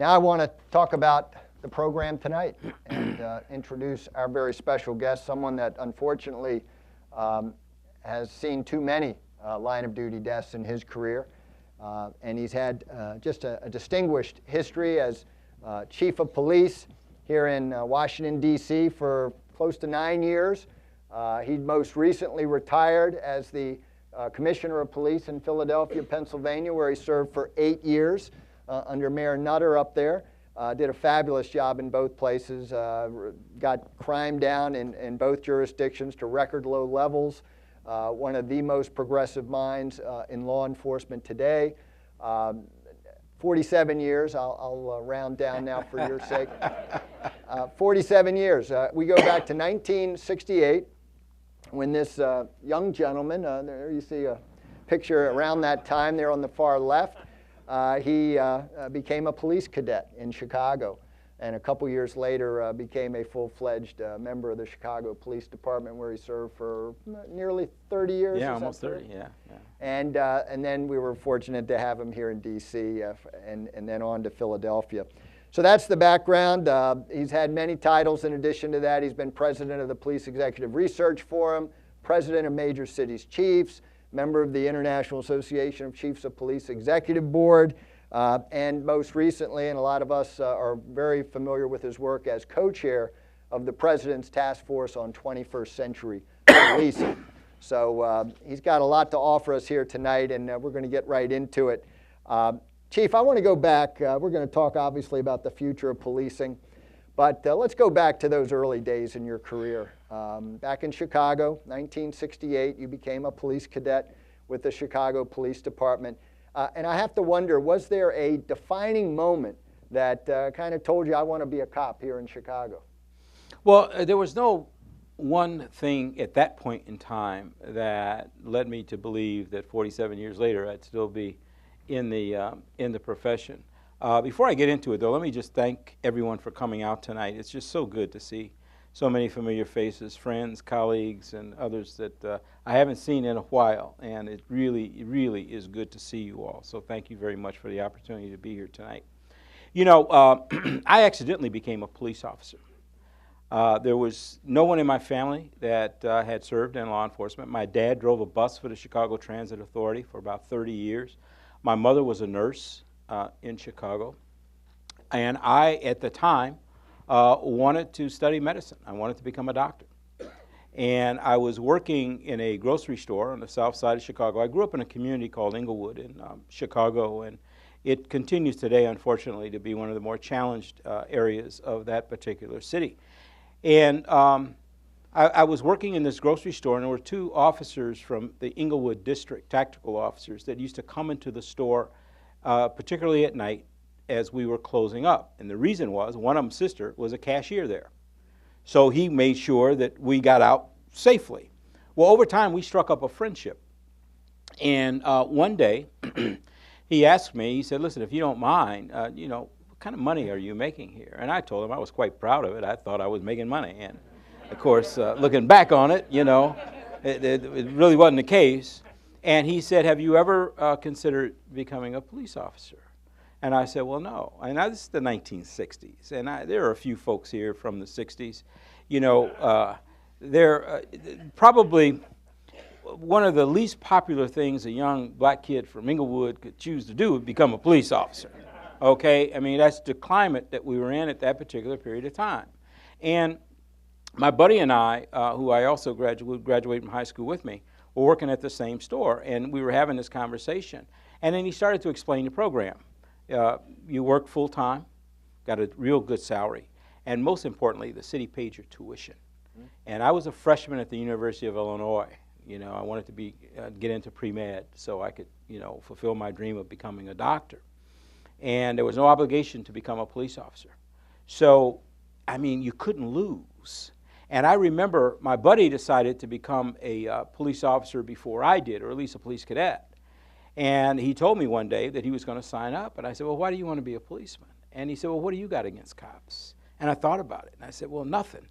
Now I want to talk about the program tonight and introduce our very special guest, someone that unfortunately has seen too many line of duty deaths in his career. And he's had just a distinguished history as chief of police here in Washington, D.C. for close to 9 years. He most recently retired as the commissioner of police in Philadelphia, Pennsylvania, where he served for 8 years under Mayor Nutter up there. Did a fabulous job in both places, got crime down in both jurisdictions to record low levels. One of the most progressive minds in law enforcement today. 47 years, I'll round down now for your sake. 47 years. We go back to 1968 when this young gentleman, there you see a picture around that time there on the far left, he became a police cadet in Chicago, and a couple years later became a full-fledged member of the Chicago Police Department, where he served for nearly 30 years. Yeah, almost 30, yeah. And then we were fortunate to have him here in D.C. And then on to Philadelphia. So that's the background. He's had many titles in addition to that. He's been president of the Police Executive Research Forum, president of Major Cities Chiefs, member of the International Association of Chiefs of Police Executive Board, and most recently, and a lot of us are very familiar with his work as co-chair of the President's Task Force on 21st Century Policing. So he's got a lot to offer us here tonight, and we're going to get right into it. Chief, I want to go back. We're going to talk obviously about the future of policing, but let's go back to those early days in your career. Back in Chicago, 1968, you became a police cadet with the Chicago Police Department. And I have to wonder, was there a defining moment that kind of told you, I want to be a cop here in Chicago? Well, there was no one thing at that point in time that led me to believe that 47 years later I'd still be in the profession. Before I get into it, though, let me just thank everyone for coming out tonight. It's just so good to see so many familiar faces, friends, colleagues, and others that I haven't seen in a while, and it really is good to see you all. So thank you very much for the opportunity to be here tonight. You know, I accidentally became a police officer. There was no one in my family that had served in law enforcement. My dad drove a bus for the Chicago Transit Authority for about 30 years. My mother was a nurse in Chicago, and I, at the time, wanted to study medicine. I wanted to become a doctor. And I was working in a grocery store on the south side of Chicago. I grew up in a community called Inglewood in Chicago, and it continues today, unfortunately, to be one of the more challenged areas of that particular city. And I was working in this grocery store, and there were two officers from the Inglewood district, tactical officers, that used to come into the store, particularly at night, as we were closing up. And the reason was, one of them's sister was a cashier there. So he made sure that we got out safely. Well, over time, we struck up a friendship. And one day, he asked me, he said, listen, if you don't mind, you know, what kind of money are you making here? And I told him I was quite proud of it. I thought I was making money. And of course, looking back on it, you know, it really wasn't the case. And he said, have you ever considered becoming a police officer? And I said, well, no. And this is the 1960s, and there are a few folks here from the 60s. You know, they're probably one of the least popular things a young black kid from Inglewood could choose to do would become a police officer. Okay? I mean, that's the climate that we were in at that particular period of time. And my buddy and I, who I also graduated from high school with me, were working at the same store, and we were having this conversation. And then he started to explain the program. You work full-time, got a real good salary, and most importantly, the city paid your tuition. Mm-hmm. And I was a freshman at the University of Illinois. You know, I wanted to get into pre-med so I could, you know, fulfill my dream of becoming a doctor. And there was no obligation to become a police officer. So, I mean, you couldn't lose. And I remember my buddy decided to become a police officer before I did, or at least a police cadet. And he told me one day that he was going to sign up. And I said, well, why do you want to be a policeman? And he said, well, what do you got against cops? And I thought about it. And I said, well, nothing.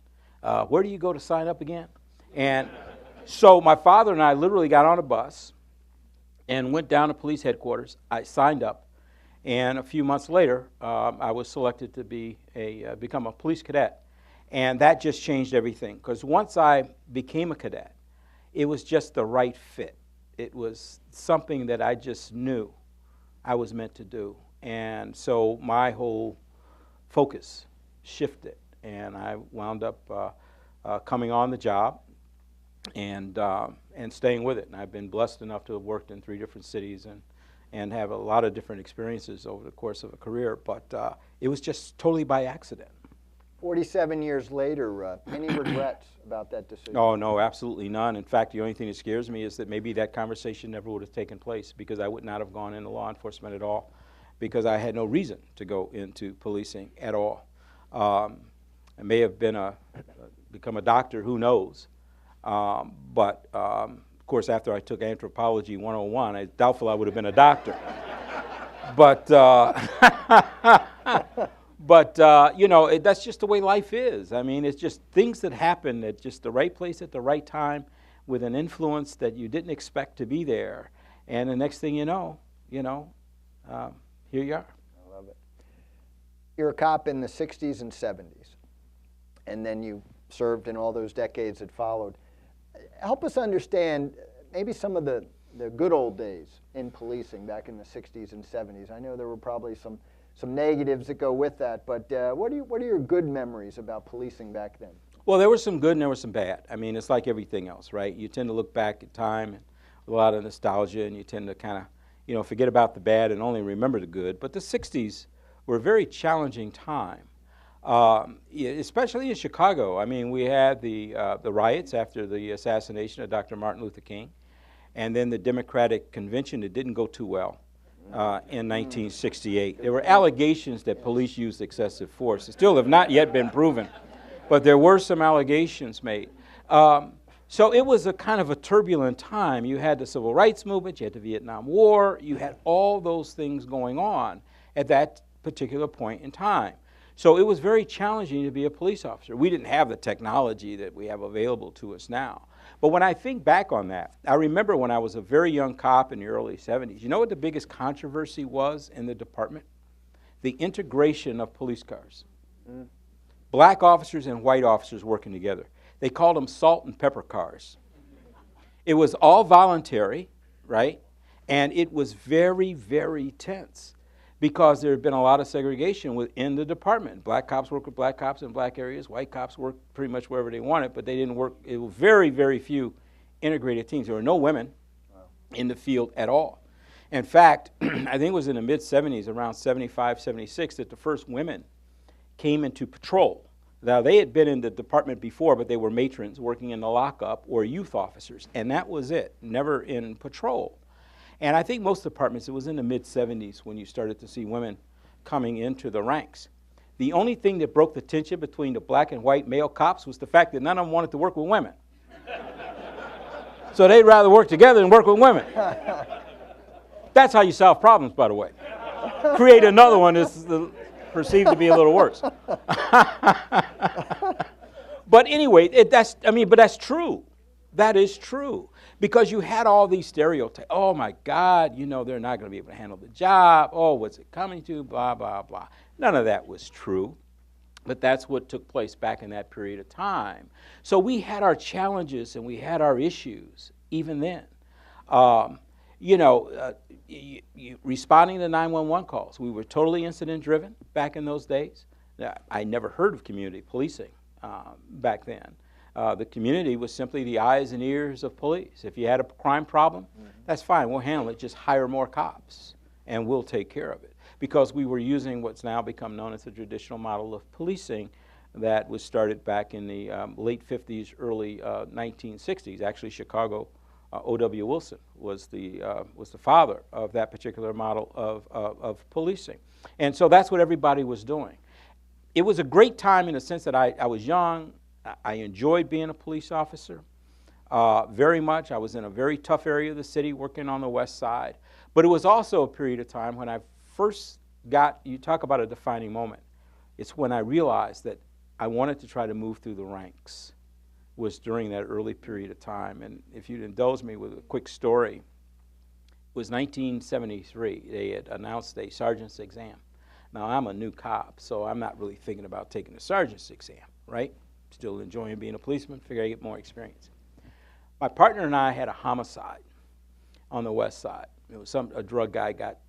Where do you go to sign up again? And so my father and I literally got on a bus and went down to police headquarters. I signed up. And a few months later, I was selected to become a police cadet. And that just changed everything, because once I became a cadet, it was just the right fit. It was something that I just knew I was meant to do. And so my whole focus shifted, and I wound up coming on the job and staying with it. And I've been blessed enough to have worked in 3 different cities and have a lot of different experiences over the course of a career, but it was just totally by accident. 47 years later, any regrets about that decision? Oh, no, absolutely none. In fact, the only thing that scares me is that maybe that conversation never would have taken place, because I would not have gone into law enforcement at all, because I had no reason to go into policing at all. I may have become a doctor, who knows? But of course, after I took Anthropology 101, it's doubtful I would have been a doctor. But you know, that's just the way life is. I mean, it's just things that happen at just the right place at the right time, with an influence that you didn't expect to be there. And the next thing you know, here you are. I love it. You're a cop in the 60s and 70s, and then you served in all those decades that followed. Help us understand maybe some of the good old days in policing back in the 60s and 70s. I know there were probably some negatives that go with that, but what are your good memories about policing back then? Well, there was some good and there was some bad. I mean, it's like everything else, right? You tend to look back at time and a lot of nostalgia, and you tend to kind of, forget about the bad and only remember the good. But the 60s were a very challenging time, especially in Chicago. I mean, we had the riots after the assassination of Dr. Martin Luther King, and then the Democratic Convention that didn't go too well. In 1968. There were allegations that police used excessive force. They still have not yet been proven, but there were some allegations made. So it was a kind of a turbulent time. You had the Civil Rights Movement, you had the Vietnam War, you had all those things going on at that particular point in time. So it was very challenging to be a police officer. We didn't have the technology that we have available to us now. But when I think back on that, I remember when I was a very young cop in the early 70s, you know what the biggest controversy was in the department? The integration of police cars. Black officers and white officers working together. They called them salt and pepper cars. It was all voluntary, right? And it was very, very tense, because there had been a lot of segregation within the department. Black cops worked with black cops in black areas. White cops worked pretty much wherever they wanted, but they didn't work. It was very, very few integrated teams. There were no women in the field at all. In fact, I think it was in the mid-70s, around 75, 76, that the first women came into patrol. Now, they had been in the department before, but they were matrons working in the lockup or youth officers, and that was it, never in patrol. And I think most departments, it was in the mid-70s when you started to see women coming into the ranks. The only thing that broke the tension between the black and white male cops was the fact that none of them wanted to work with women. So they'd rather work together than work with women. That's how you solve problems, by the way. Create another one that's perceived to be a little worse. But anyway, that's true. That is true. Because you had all these stereotypes. Oh, my God, they're not going to be able to handle the job. Oh, what's it coming to? Blah, blah, blah. None of that was true. But that's what took place back in that period of time. So we had our challenges and we had our issues even then. Responding to 911 calls. We were totally incident-driven back in those days. I never heard of community policing back then. The community was simply the eyes and ears of police. If you had a crime problem, that's fine, we'll handle it. Just hire more cops, and we'll take care of it. Because we were using what's now become known as the traditional model of policing that was started back in the late 50s, early 1960s. Actually, Chicago, O.W. Wilson was the father of that particular model of policing. And so that's what everybody was doing. It was a great time in the sense that I was young. I enjoyed being a police officer very much. I was in a very tough area of the city working on the west side. But it was also a period of time when I first you talk about a defining moment. It's when I realized that I wanted to try to move through the ranks, was during that early period of time. And if you'd indulge me with a quick story, was 1973. They had announced a sergeant's exam. Now, I'm a new cop, so I'm not really thinking about taking a sergeant's exam, right? Still enjoying being a policeman, figure I get more experience. My partner and I had a homicide on the west side. It was a drug guy got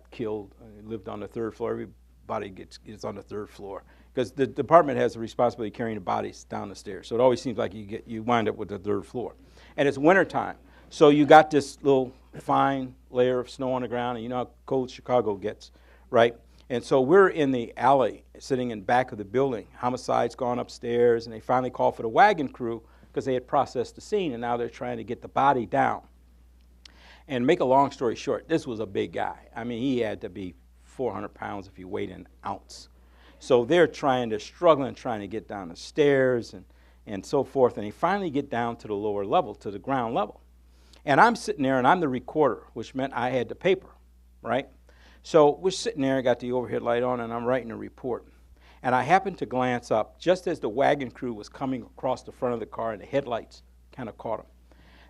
killed. He lived on the third floor. Everybody gets on the third floor because the department has the responsibility of carrying the bodies down the stairs. So it always seems like you wind up with the third floor. And it's wintertime, so you got this little fine layer of snow on the ground, and you know how cold Chicago gets, right? And so we're in the alley, sitting in back of the building. Homicide's gone upstairs, and they finally call for the wagon crew because they had processed the scene, and now they're trying to get the body down. And make a long story short, this was a big guy. I mean, he had to be 400 pounds if he weighed an ounce. So they're struggling, trying to get down the stairs and so forth, and they finally get down to the lower level, to the ground level. And I'm sitting there, and I'm the recorder, which meant I had the paper, right? So we're sitting there, I got the overhead light on, and I'm writing a report. And I happened to glance up just as the wagon crew was coming across the front of the car, and the headlights kind of caught him.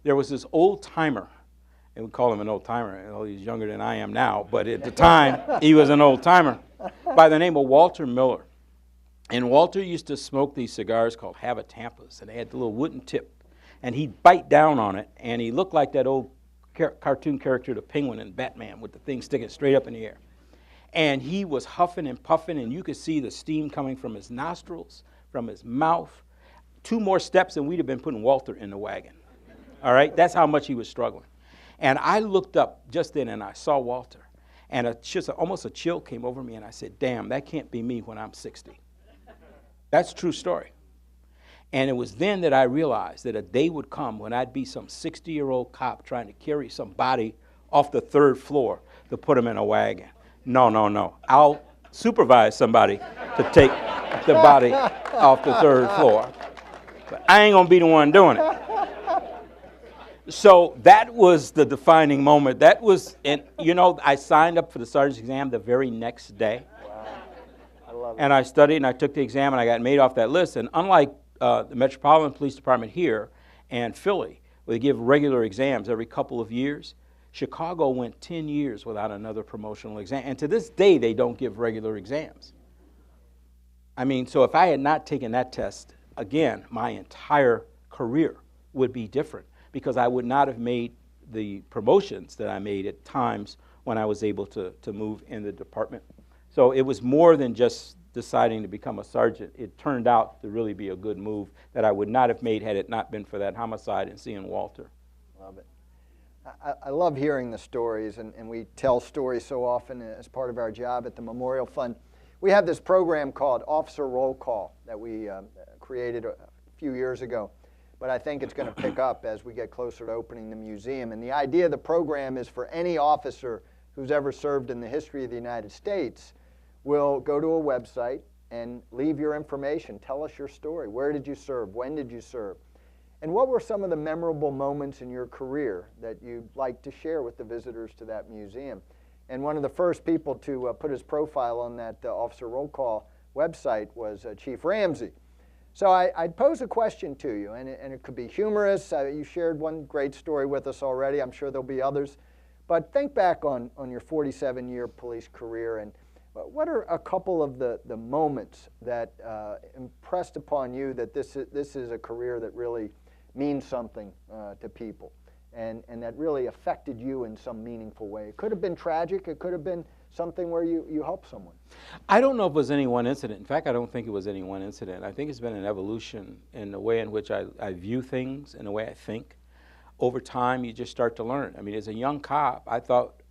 There was this old-timer, and we call him an old-timer. Well, he's younger than I am now, but at the time, he was an old-timer, by the name of Walter Miller. And Walter used to smoke these cigars called Habitampas, and they had the little wooden tip. And he'd bite down on it, and he looked like that old cartoon character, the Penguin in Batman, with the thing sticking straight up in the air. And he was huffing and puffing, and you could see the steam coming from his nostrils, from his mouth. 2 more steps, and we'd have been putting Walter in the wagon. All right? That's how much he was struggling. And I looked up just then, and I saw Walter. And almost a chill came over me, and I said, damn, that can't be me when I'm 60. That's a true story. And it was then that I realized that a day would come when I'd be some 60-year-old cop trying to carry somebody off the 3rd floor to put him in a wagon. No. I'll supervise somebody to take the body off the 3rd floor. But I ain't going to be the one doing it. So that was the defining moment. That was, and I signed up for the sergeant's exam the very next day. Wow. I love it. And I studied, and I took the exam, and I got made off that list. And unlike the Metropolitan Police Department here and Philly, where they give regular exams every couple of years, Chicago went 10 years without another promotional exam. And to this day, they don't give regular exams. I mean, so if I had not taken that test, again, my entire career would be different because I would not have made the promotions that I made at times when I was able to move in the department. So it was more than just deciding to become a sergeant. It turned out to really be a good move that I would not have made had it not been for that homicide and seeing Walter. Love it. I love hearing the stories, and we tell stories so often as part of our job at the Memorial Fund. We have this program called Officer Roll Call that we created a few years ago, but I think it's going to pick up as we get closer to opening the museum. And the idea of the program is for any officer who's ever served in the history of the United States will go to a website and leave your information. Tell us your story. Where did you serve? When did you serve? And what were some of the memorable moments in your career that you'd like to share with the visitors to that museum? And one of the first people to put his profile on that Officer Roll Call website was Chief Ramsey. So I'd pose a question to you, and it could be humorous. You shared one great story with us already. I'm sure there'll be others. But think back on your 47-year police career, and what are a couple of the moments that impressed upon you that this is a career that really means something to people and that really affected you in some meaningful way? It could have been tragic. It could have been something where you helped someone. I don't know if it was any one incident. In fact, I don't think it was any one incident. I think it's been an evolution in the way in which I view things and the way I think. Over time, you just start to learn. I mean, as a young cop, I thought,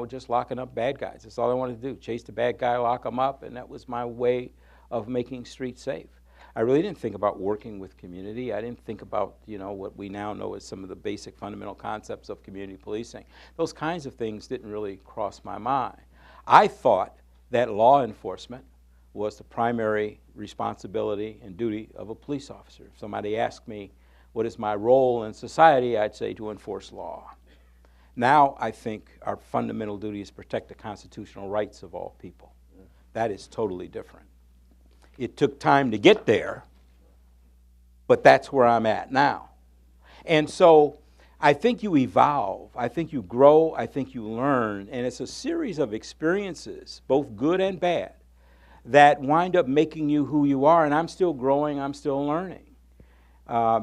just locking up bad guys. That's all I wanted to do. Chase the bad guy, lock him up, and that was my way of making streets safe. I really didn't think about working with community. I didn't think about, what we now know as some of the basic fundamental concepts of community policing. Those kinds of things didn't really cross my mind. I thought that law enforcement was the primary responsibility and duty of a police officer. If somebody asked me, what is my role in society, I'd say to enforce law. Now I think our fundamental duty is to protect the constitutional rights of all people. That is totally different. It took time to get there, but that's where I'm at now. And so I think you evolve, I think you grow, I think you learn, and it's a series of experiences, both good and bad, that wind up making you who you are, and I'm still growing, I'm still learning.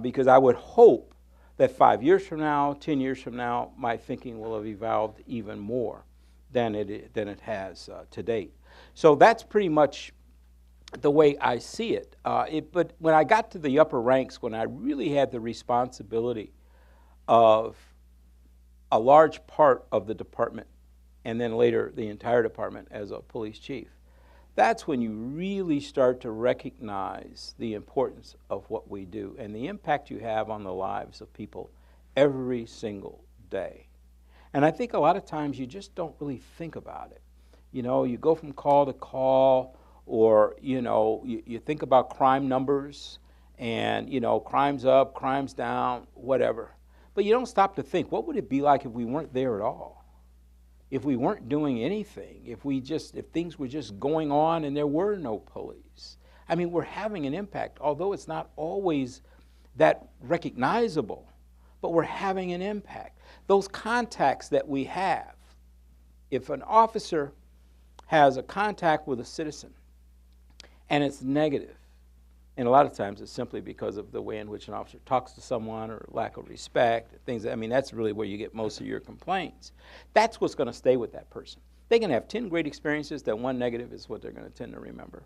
Because I would hope that 5 years from now, 10 years from now, my thinking will have evolved even more than it has to date. So that's pretty much the way I see it. But when I got to the upper ranks, when I really had the responsibility of a large part of the department, and then later the entire department as a police chief, that's when you really start to recognize the importance of what we do and the impact you have on the lives of people every single day. And I think a lot of times you just don't really think about it. You know, you go from call to call, or, you know, you think about crime numbers and, you know, crime's up, crime's down, whatever. But you don't stop to think, what would it be like if we weren't there at all? If we weren't doing anything, if things were just going on and there were no police. I mean, we're having an impact, although it's not always that recognizable, but we're having an impact. Those contacts that we have, if an officer has a contact with a citizen and it's negative, and a lot of times it's simply because of the way in which an officer talks to someone or lack of respect, things. I mean, that's really where you get most of your complaints. That's what's going to stay with that person. They can have 10 great experiences, that one negative is what they're going to tend to remember.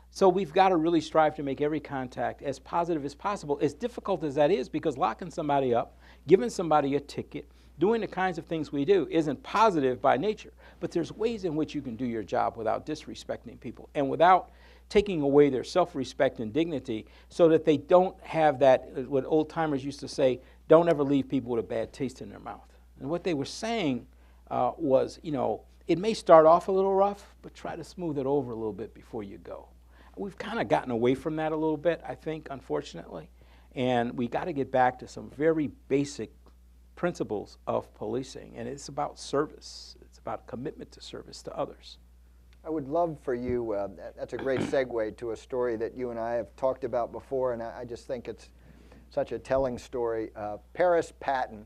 So we've got to really strive to make every contact as positive as possible, as difficult as that is, because locking somebody up, giving somebody a ticket, doing the kinds of things we do isn't positive by nature. But there's ways in which you can do your job without disrespecting people and without taking away their self-respect and dignity, so that they don't have that, what old-timers used to say, don't ever leave people with a bad taste in their mouth. And what they were saying was, you know, it may start off a little rough, but try to smooth it over a little bit before you go. We've kind of gotten away from that a little bit, I think, unfortunately, and we got to get back to some very basic principles of policing, and it's about service. It's about commitment to service to others. I would love for you, that's a great segue to a story that you and I have talked about before, and I just think it's such a telling story. Paris Patton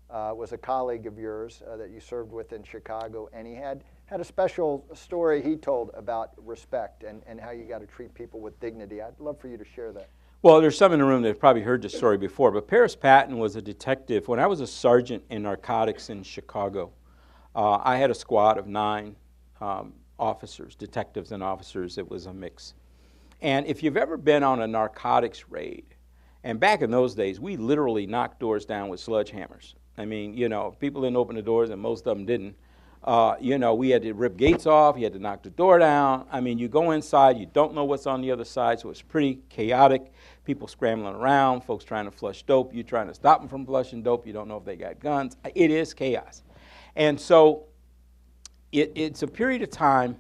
was a colleague of yours that you served with in Chicago, and he had a special story he told about respect and how you got to treat people with dignity. I'd love for you to share that. Well, there's some in the room that have probably heard this story before, but Paris Patton was a detective. When I was a sergeant in narcotics in Chicago, I had a squad of 9 officers, detectives and officers. It was a mix. And if you've ever been on a narcotics raid, and back in those days, we literally knocked doors down with sledgehammers. I mean, you know, people didn't open the doors, and most of them didn't. You know, we had to rip gates off, you had to knock the door down. I mean, you go inside, you don't know what's on the other side, so it's pretty chaotic. People scrambling around, folks trying to flush dope, you trying to stop them from flushing dope, you don't know if they got guns. It is chaos. And so it's a period of time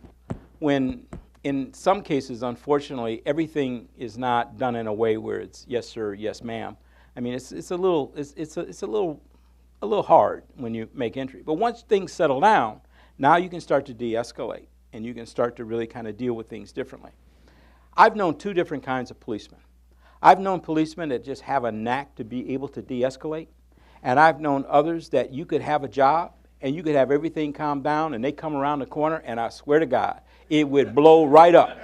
when, in some cases, unfortunately, everything is not done in a way where it's yes sir, yes ma'am. I mean, it's a little hard when you make entry. But once things settle down, now you can start to de-escalate, and you can start to really kind of deal with things differently. I've known 2 different kinds of policemen. I've known policemen that just have a knack to be able to de-escalate, and I've known others that you could have a job and you could have everything calm down, and they come around the corner, and I swear to God, it would blow right up.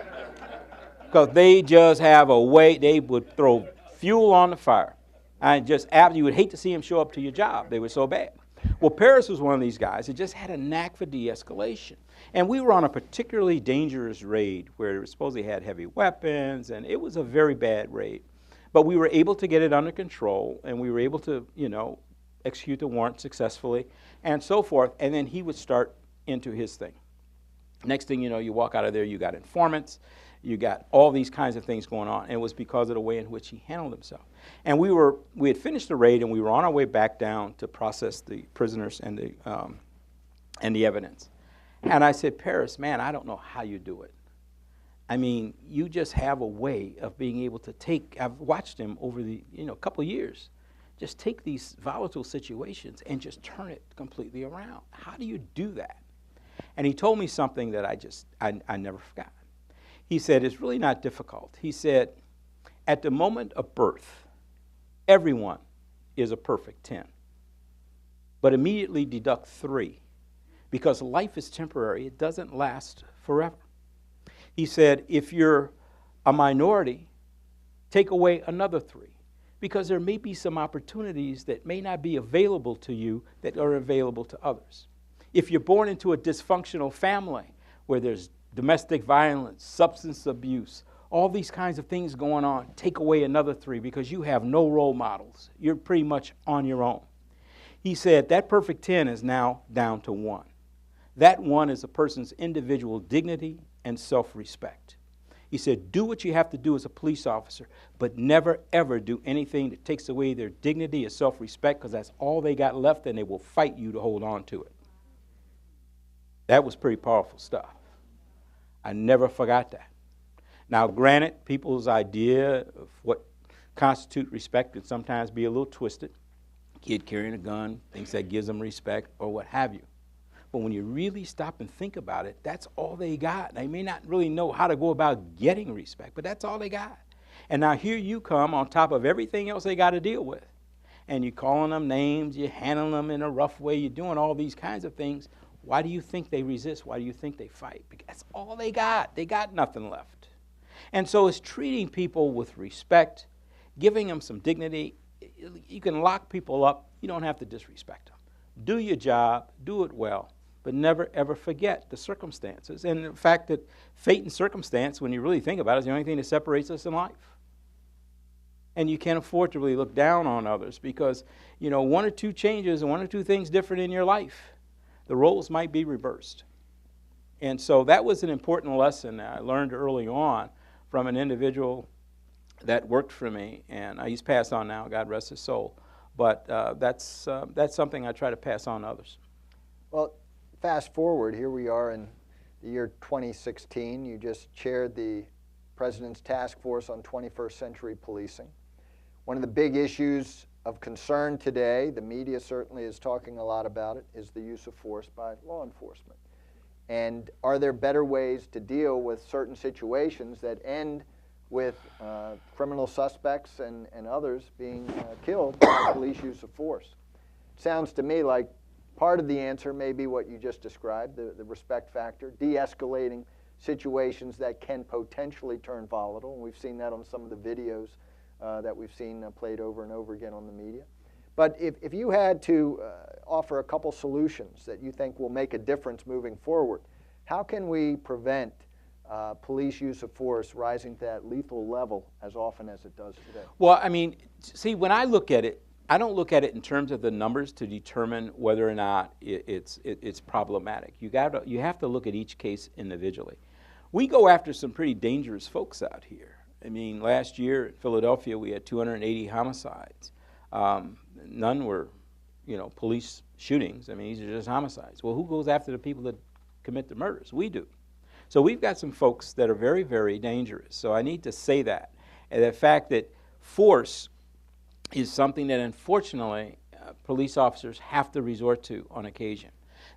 Because they just have a way, they would throw fuel on the fire. And just after, you would hate to see them show up to your job. They were so bad. Well, Paris was one of these guys that just had a knack for de-escalation. And we were on a particularly dangerous raid where it supposedly had heavy weapons, and it was a very bad raid. But we were able to get it under control, and we were able to, you know, execute the warrant successfully, and so forth, and then he would start into his thing. Next thing you know, you walk out of there, you got informants, you got all these kinds of things going on, and it was because of the way in which he handled himself. And we had finished the raid, and we were on our way back down to process the prisoners and the evidence. And I said, Paris, man, I don't know how you do it. I mean, you just have a way of being able to take, I've watched him over the, couple of years, just take these volatile situations and just turn it completely around. How do you do that? And he told me something that I never forgot. He said, it's really not difficult. He said, at the moment of birth, everyone is a perfect 10. but immediately deduct 3, because life is temporary. It doesn't last forever. He said, if you're a minority, take away another 3, because there may be some opportunities that may not be available to you that are available to others. If you're born into a dysfunctional family where there's domestic violence, substance abuse, all these kinds of things going on, take away another 3, because you have no role models. You're pretty much on your own. He said that perfect 10 is now down to 1. That 1 is a person's individual dignity and self-respect. He said, do what you have to do as a police officer, but never, ever do anything that takes away their dignity or self-respect, because that's all they got left, and they will fight you to hold on to it. That was pretty powerful stuff. I never forgot that. Now, granted, people's idea of what constitutes respect could sometimes be a little twisted. Kid carrying a gun thinks that gives them respect, or what have you. But when you really stop and think about it, that's all they got. They may not really know how to go about getting respect, but that's all they got. And now here you come on top of everything else they got to deal with. And you're calling them names, you're handling them in a rough way, you're doing all these kinds of things. Why do you think they resist? Why do you think they fight? Because that's all they got. They got nothing left. And so it's treating people with respect, giving them some dignity. You can lock people up. You don't have to disrespect them. Do your job, do it well, but never, ever forget the circumstances. And the fact that fate and circumstance, when you really think about it, is the only thing that separates us in life. And you can't afford to really look down on others because, 1 or 2 changes and 1 or 2 things different in your life, the roles might be reversed. And so that was an important lesson that I learned early on from an individual that worked for me. And he's passed on now, God rest his soul. But that's something I try to pass on to others. Well, fast forward, here we are in the year 2016. You just chaired the President's Task Force on 21st Century Policing. One of the big issues of concern today, the media certainly is talking a lot about it, is the use of force by law enforcement. And are there better ways to deal with certain situations that end with criminal suspects and others being killed by police use of force? It sounds to me like part of the answer may be what you just described, the respect factor, de-escalating situations that can potentially turn volatile. And we've seen that on some of the videos that we've seen played over and over again on the media. But if you had to offer a couple solutions that you think will make a difference moving forward, how can we prevent police use of force rising to that lethal level as often as it does today? Well, see, when I look at it, I don't look at it in terms of the numbers to determine whether or not it's problematic. You have to look at each case individually. We go after some pretty dangerous folks out here. Last year in Philadelphia, we had 280 homicides. None were, police shootings. These are just homicides. Well, who goes after the people that commit the murders? We do. So we've got some folks that are very, very dangerous. So I need to say that. And the fact that force is something that, unfortunately, police officers have to resort to on occasion.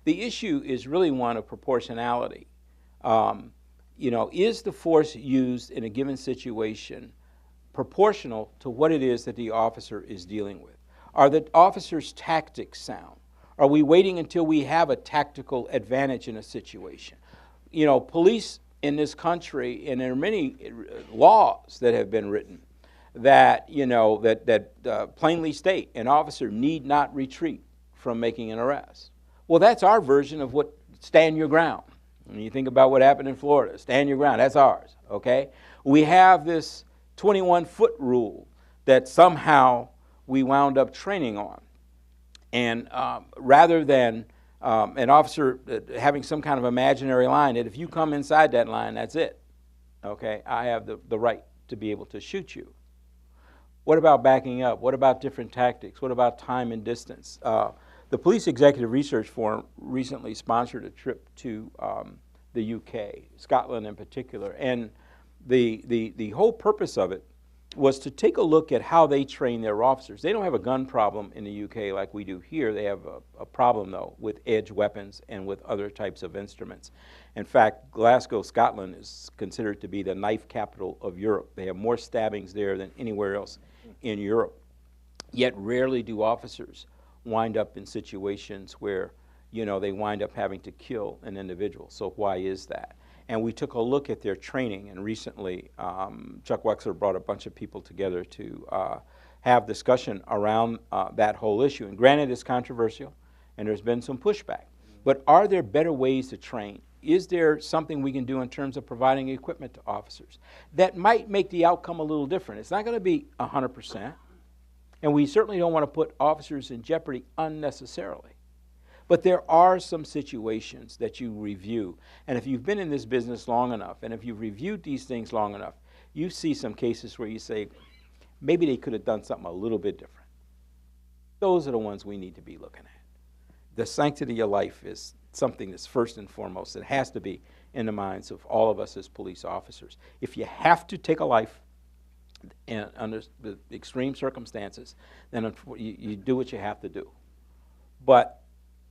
The issue is really one of proportionality. Is the force used in a given situation proportional to what it is that the officer is dealing with? Are the officer's tactics sound? Are we waiting until we have a tactical advantage in a situation? Police in this country, and there are many laws that have been written that, that plainly state an officer need not retreat from making an arrest. Well, that's our version of what stand your ground. When you think about what happened in Florida, stand your ground, that's ours, okay? We have this 21-foot rule that somehow we wound up training on. And rather than an officer having some kind of imaginary line that if you come inside that line, that's it, okay? I have the right to be able to shoot you. What about backing up? What about different tactics? What about time and distance? The Police Executive Research Forum recently sponsored a trip to the UK, Scotland in particular, and the whole purpose of it was to take a look at how they train their officers. They don't have a gun problem in the UK like we do here. They have a problem, though, with edge weapons and with other types of instruments. In fact, Glasgow, Scotland is considered to be the knife capital of Europe. They have more stabbings there than anywhere else in Europe. Yet rarely do officers wind up in situations where, they wind up having to kill an individual. So why is that? And we took a look at their training, and recently Chuck Wexler brought a bunch of people together to have discussion around that whole issue. And granted, it's controversial, and there's been some pushback. But are there better ways to train? Is there something we can do in terms of providing equipment to officers that might make the outcome a little different? It's not going to be 100%, and we certainly don't want to put officers in jeopardy unnecessarily. But there are some situations that you review, and if you've been in this business long enough, and if you've reviewed these things long enough, you see some cases where you say, maybe they could have done something a little bit different. Those are the ones we need to be looking at. The sanctity of life is something that's first and foremost. It has to be in the minds of all of us as police officers. If you have to take a life and under the extreme circumstances, then you do what you have to do. But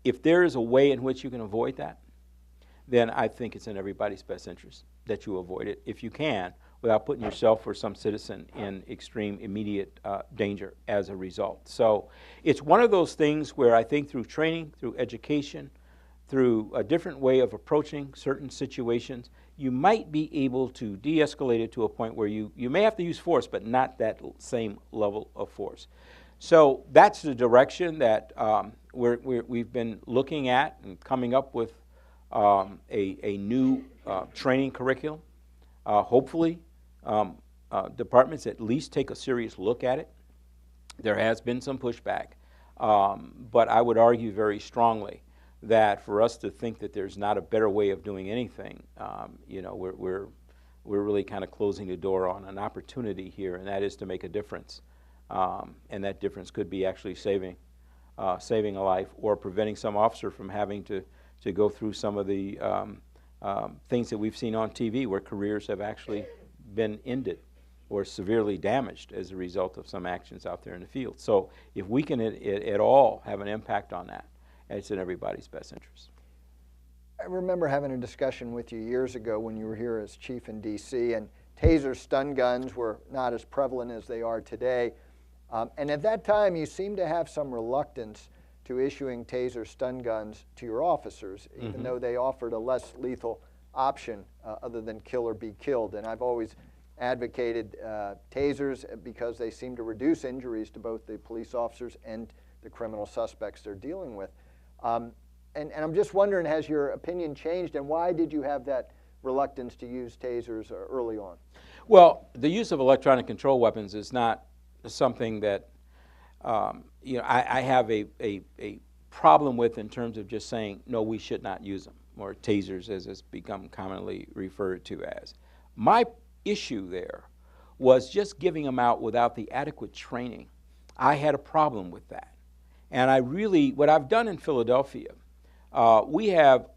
if there is a way in which you can avoid that, then I think it's in everybody's best interest that you avoid it, if you can, without putting yourself or some citizen in extreme immediate danger as a result. So it's one of those things where I think through training, through education, through a different way of approaching certain situations, you might be able to de-escalate it to a point where you may have to use force, but not that same level of force. So that's the direction that we've been looking at and coming up with a new training curriculum. Hopefully, departments at least take a serious look at it. There has been some pushback, but I would argue very strongly that for us to think that there's not a better way of doing anything, we're really kind of closing the door on an opportunity here, and that is to make a difference. And that difference could be actually saving a life or preventing some officer from having to go through some of the things that we've seen on TV where careers have actually been ended or severely damaged as a result of some actions out there in the field. So if we can at all have an impact on that, it's in everybody's best interest. I remember having a discussion with you years ago when you were here as chief in D.C., and taser stun guns were not as prevalent as they are today. And at that time, you seemed to have some reluctance to issuing taser stun guns to your officers, even though they offered a less lethal option other than kill or be killed. And I've always advocated tasers because they seem to reduce injuries to both the police officers and the criminal suspects they're dealing with. And I'm just wondering, has your opinion changed, and why did you have that reluctance to use tasers early on? Well, the use of electronic control weapons is not something that I have a problem with in terms of just saying, no, we should not use them, or tasers as it's become commonly referred to as. My issue there was just giving them out without the adequate training. I had a problem with that. And what I've done in Philadelphia, we have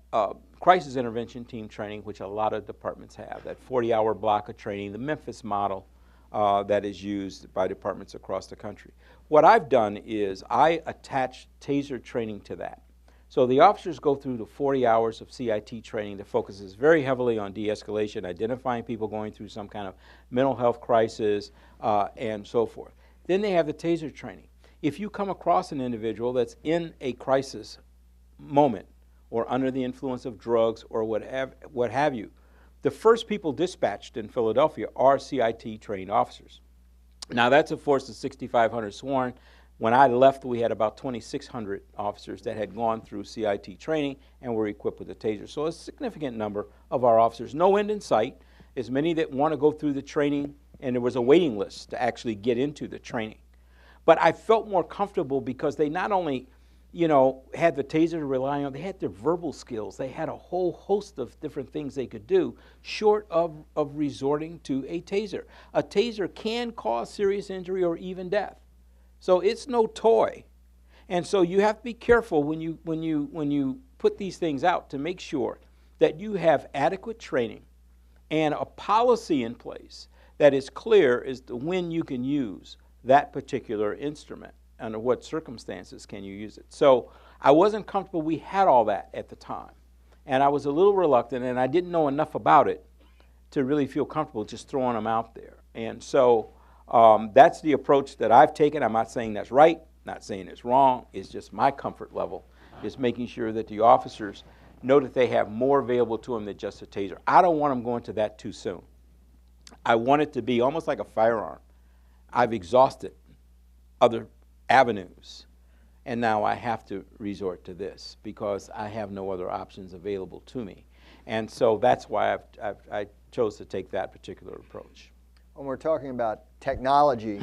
crisis intervention team training, which a lot of departments have, that 40-hour block of training, the Memphis model that is used by departments across the country. What I've done is I attach taser training to that. So the officers go through the 40 hours of CIT training that focuses very heavily on de-escalation, identifying people going through some kind of mental health crisis, and so forth. Then they have the taser training. If you come across an individual that's in a crisis moment or under the influence of drugs or what have you, the first people dispatched in Philadelphia are CIT trained officers. Now that's a force of 6,500 sworn. When I left, we had about 2,600 officers that had gone through CIT training and were equipped with a taser. So a significant number of our officers, no end in sight, as many that want to go through the training, and there was a waiting list to actually get into the training. But I felt more comfortable because they not only, had the taser to rely on, they had their verbal skills. They had a whole host of different things they could do short of resorting to a taser. A taser can cause serious injury or even death. So it's no toy. And so you have to be careful when you put these things out to make sure that you have adequate training and a policy in place that is clear as to when you can use that particular instrument, under what circumstances can you use it. So I wasn't comfortable we had all that at the time. And I was a little reluctant, and I didn't know enough about it to really feel comfortable just throwing them out there. And so that's the approach that I've taken. I'm not saying that's right. Not saying it's wrong, it's just my comfort level is making sure that the officers know that they have more available to them than just a taser. I don't want them going to that too soon. I want it to be almost like a firearm. I've exhausted other avenues, and now I have to resort to this because I have no other options available to me. And so that's why I chose to take that particular approach. When we're talking about technology,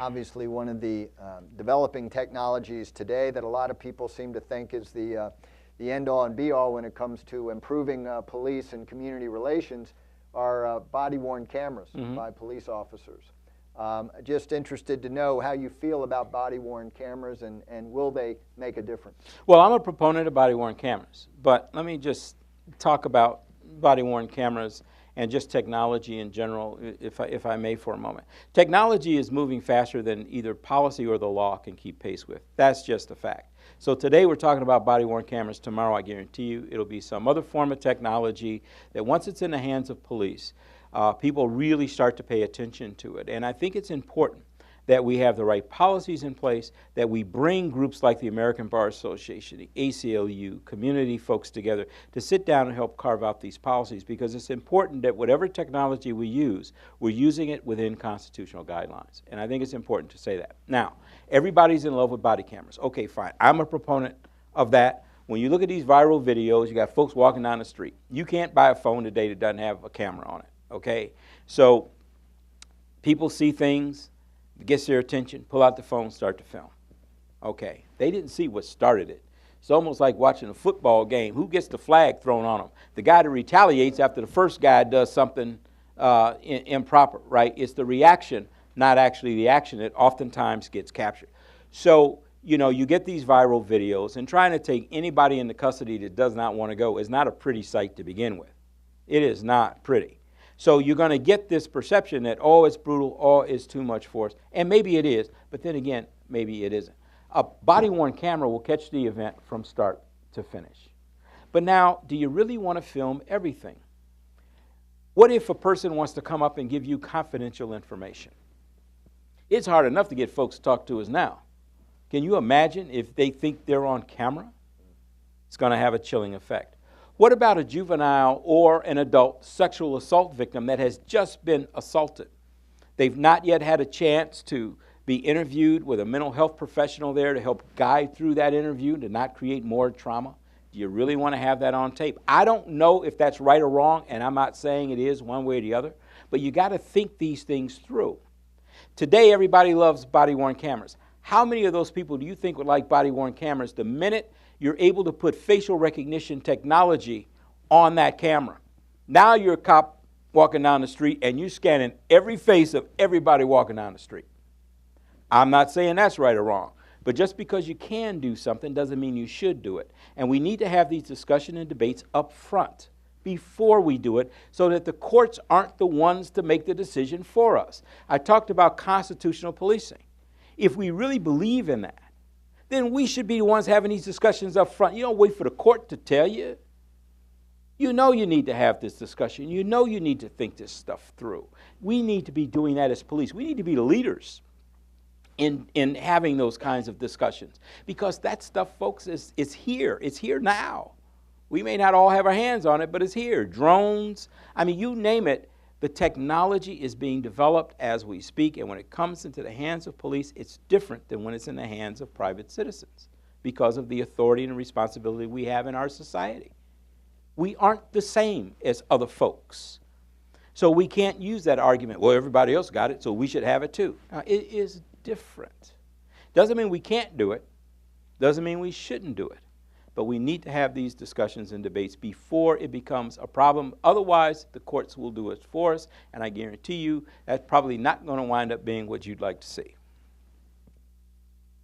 obviously one of the developing technologies today that a lot of people seem to think is the end-all and be-all when it comes to improving police and community relations are body-worn cameras by police officers. Just interested to know how you feel about body-worn cameras and will they make a difference? Well, I'm a proponent of body-worn cameras, but let me just talk about body-worn cameras and just technology in general, if I may for a moment. Technology is moving faster than either policy or the law can keep pace with. That's just a fact. So today we're talking about body-worn cameras. Tomorrow, I guarantee you, it'll be some other form of technology that once it's in the hands of police, people really start to pay attention to it. And I think it's important that we have the right policies in place, that we bring groups like the American Bar Association, the ACLU, community folks together to sit down and help carve out these policies, because it's important that whatever technology we use, we're using it within constitutional guidelines. And I think it's important to say that. Now, everybody's in love with body cameras. Okay, fine. I'm a proponent of that. When you look at these viral videos, you got folks walking down the street. You can't buy a phone today that doesn't have a camera on it, okay? So people see things, it gets their attention, pull out the phone, start to film. Okay, they didn't see what started it. It's almost like watching a football game. Who gets the flag thrown on them? The guy that retaliates after the first guy does something improper, right? It's the reaction, not actually the action, that oftentimes gets captured. So, you know, you get these viral videos, and trying to take anybody into custody that does not want to go is not a pretty sight to begin with. It is not pretty. So you're going to get this perception that, oh, it's brutal, oh, it's too much force. And maybe it is, but then again, maybe it isn't. A body-worn camera will catch the event from start to finish. But now, do you really want to film everything? What if a person wants to come up and give you confidential information? It's hard enough to get folks to talk to us now. Can you imagine if they think they're on camera? It's going to have a chilling effect. What about a juvenile or an adult sexual assault victim that has just been assaulted? They've not yet had a chance to be interviewed with a mental health professional there to help guide through that interview to not create more trauma. Do you really want to have that on tape? I don't know if that's right or wrong, and I'm not saying it is one way or the other, but you got to think these things through. Today, everybody loves body-worn cameras. How many of those people do you think would like body-worn cameras the minute you're able to put facial recognition technology on that camera? Now you're a cop walking down the street and you're scanning every face of everybody walking down the street. I'm not saying that's right or wrong, but just because you can do something doesn't mean you should do it. And we need to have these discussions and debates up front before we do it so that the courts aren't the ones to make the decision for us. I talked about constitutional policing. If we really believe in that, then we should be the ones having these discussions up front. You don't wait for the court to tell you. You know you need to have this discussion. You know you need to think this stuff through. We need to be doing that as police. We need to be the leaders in having those kinds of discussions, because that stuff, folks, is here. It's here now. We may not all have our hands on it, but it's here. Drones, I mean, you name it. The technology is being developed as we speak, and when it comes into the hands of police, it's different than when it's in the hands of private citizens because of the authority and responsibility we have in our society. We aren't the same as other folks. So we can't use that argument, well, everybody else got it, so we should have it too. Now, it is different. Doesn't mean we can't do it. Doesn't mean we shouldn't do it. But we need to have these discussions and debates before it becomes a problem. Otherwise, the courts will do it for us, and I guarantee you that's probably not going to wind up being what you'd like to see.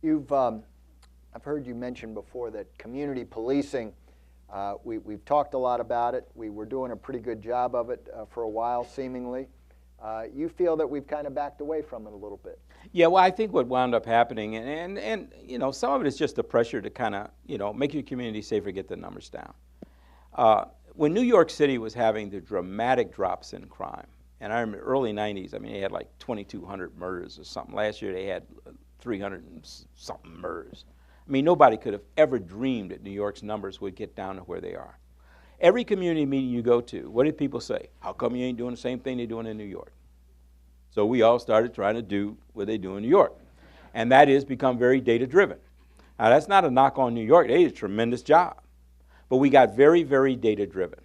I've heard you mention before that community policing, we've talked a lot about it. We were doing a pretty good job of it for a while, seemingly. You feel that we've kind of backed away from it a little bit? Yeah, well, I think what wound up happening, and you know, some of it is just the pressure to kind of, you know, make your community safer, get the numbers down. When New York City was having the dramatic drops in crime, and I remember early 90s, I mean, they had like 2,200 murders or something. Last year they had 300 and something murders. I mean, nobody could have ever dreamed that New York's numbers would get down to where they are. Every community meeting you go to, what did people say? How come you ain't doing the same thing they're doing in New York? So we all started trying to do what they do in New York. And that is become very data-driven. Now, that's not a knock on New York. They did a tremendous job. But we got very, very data-driven.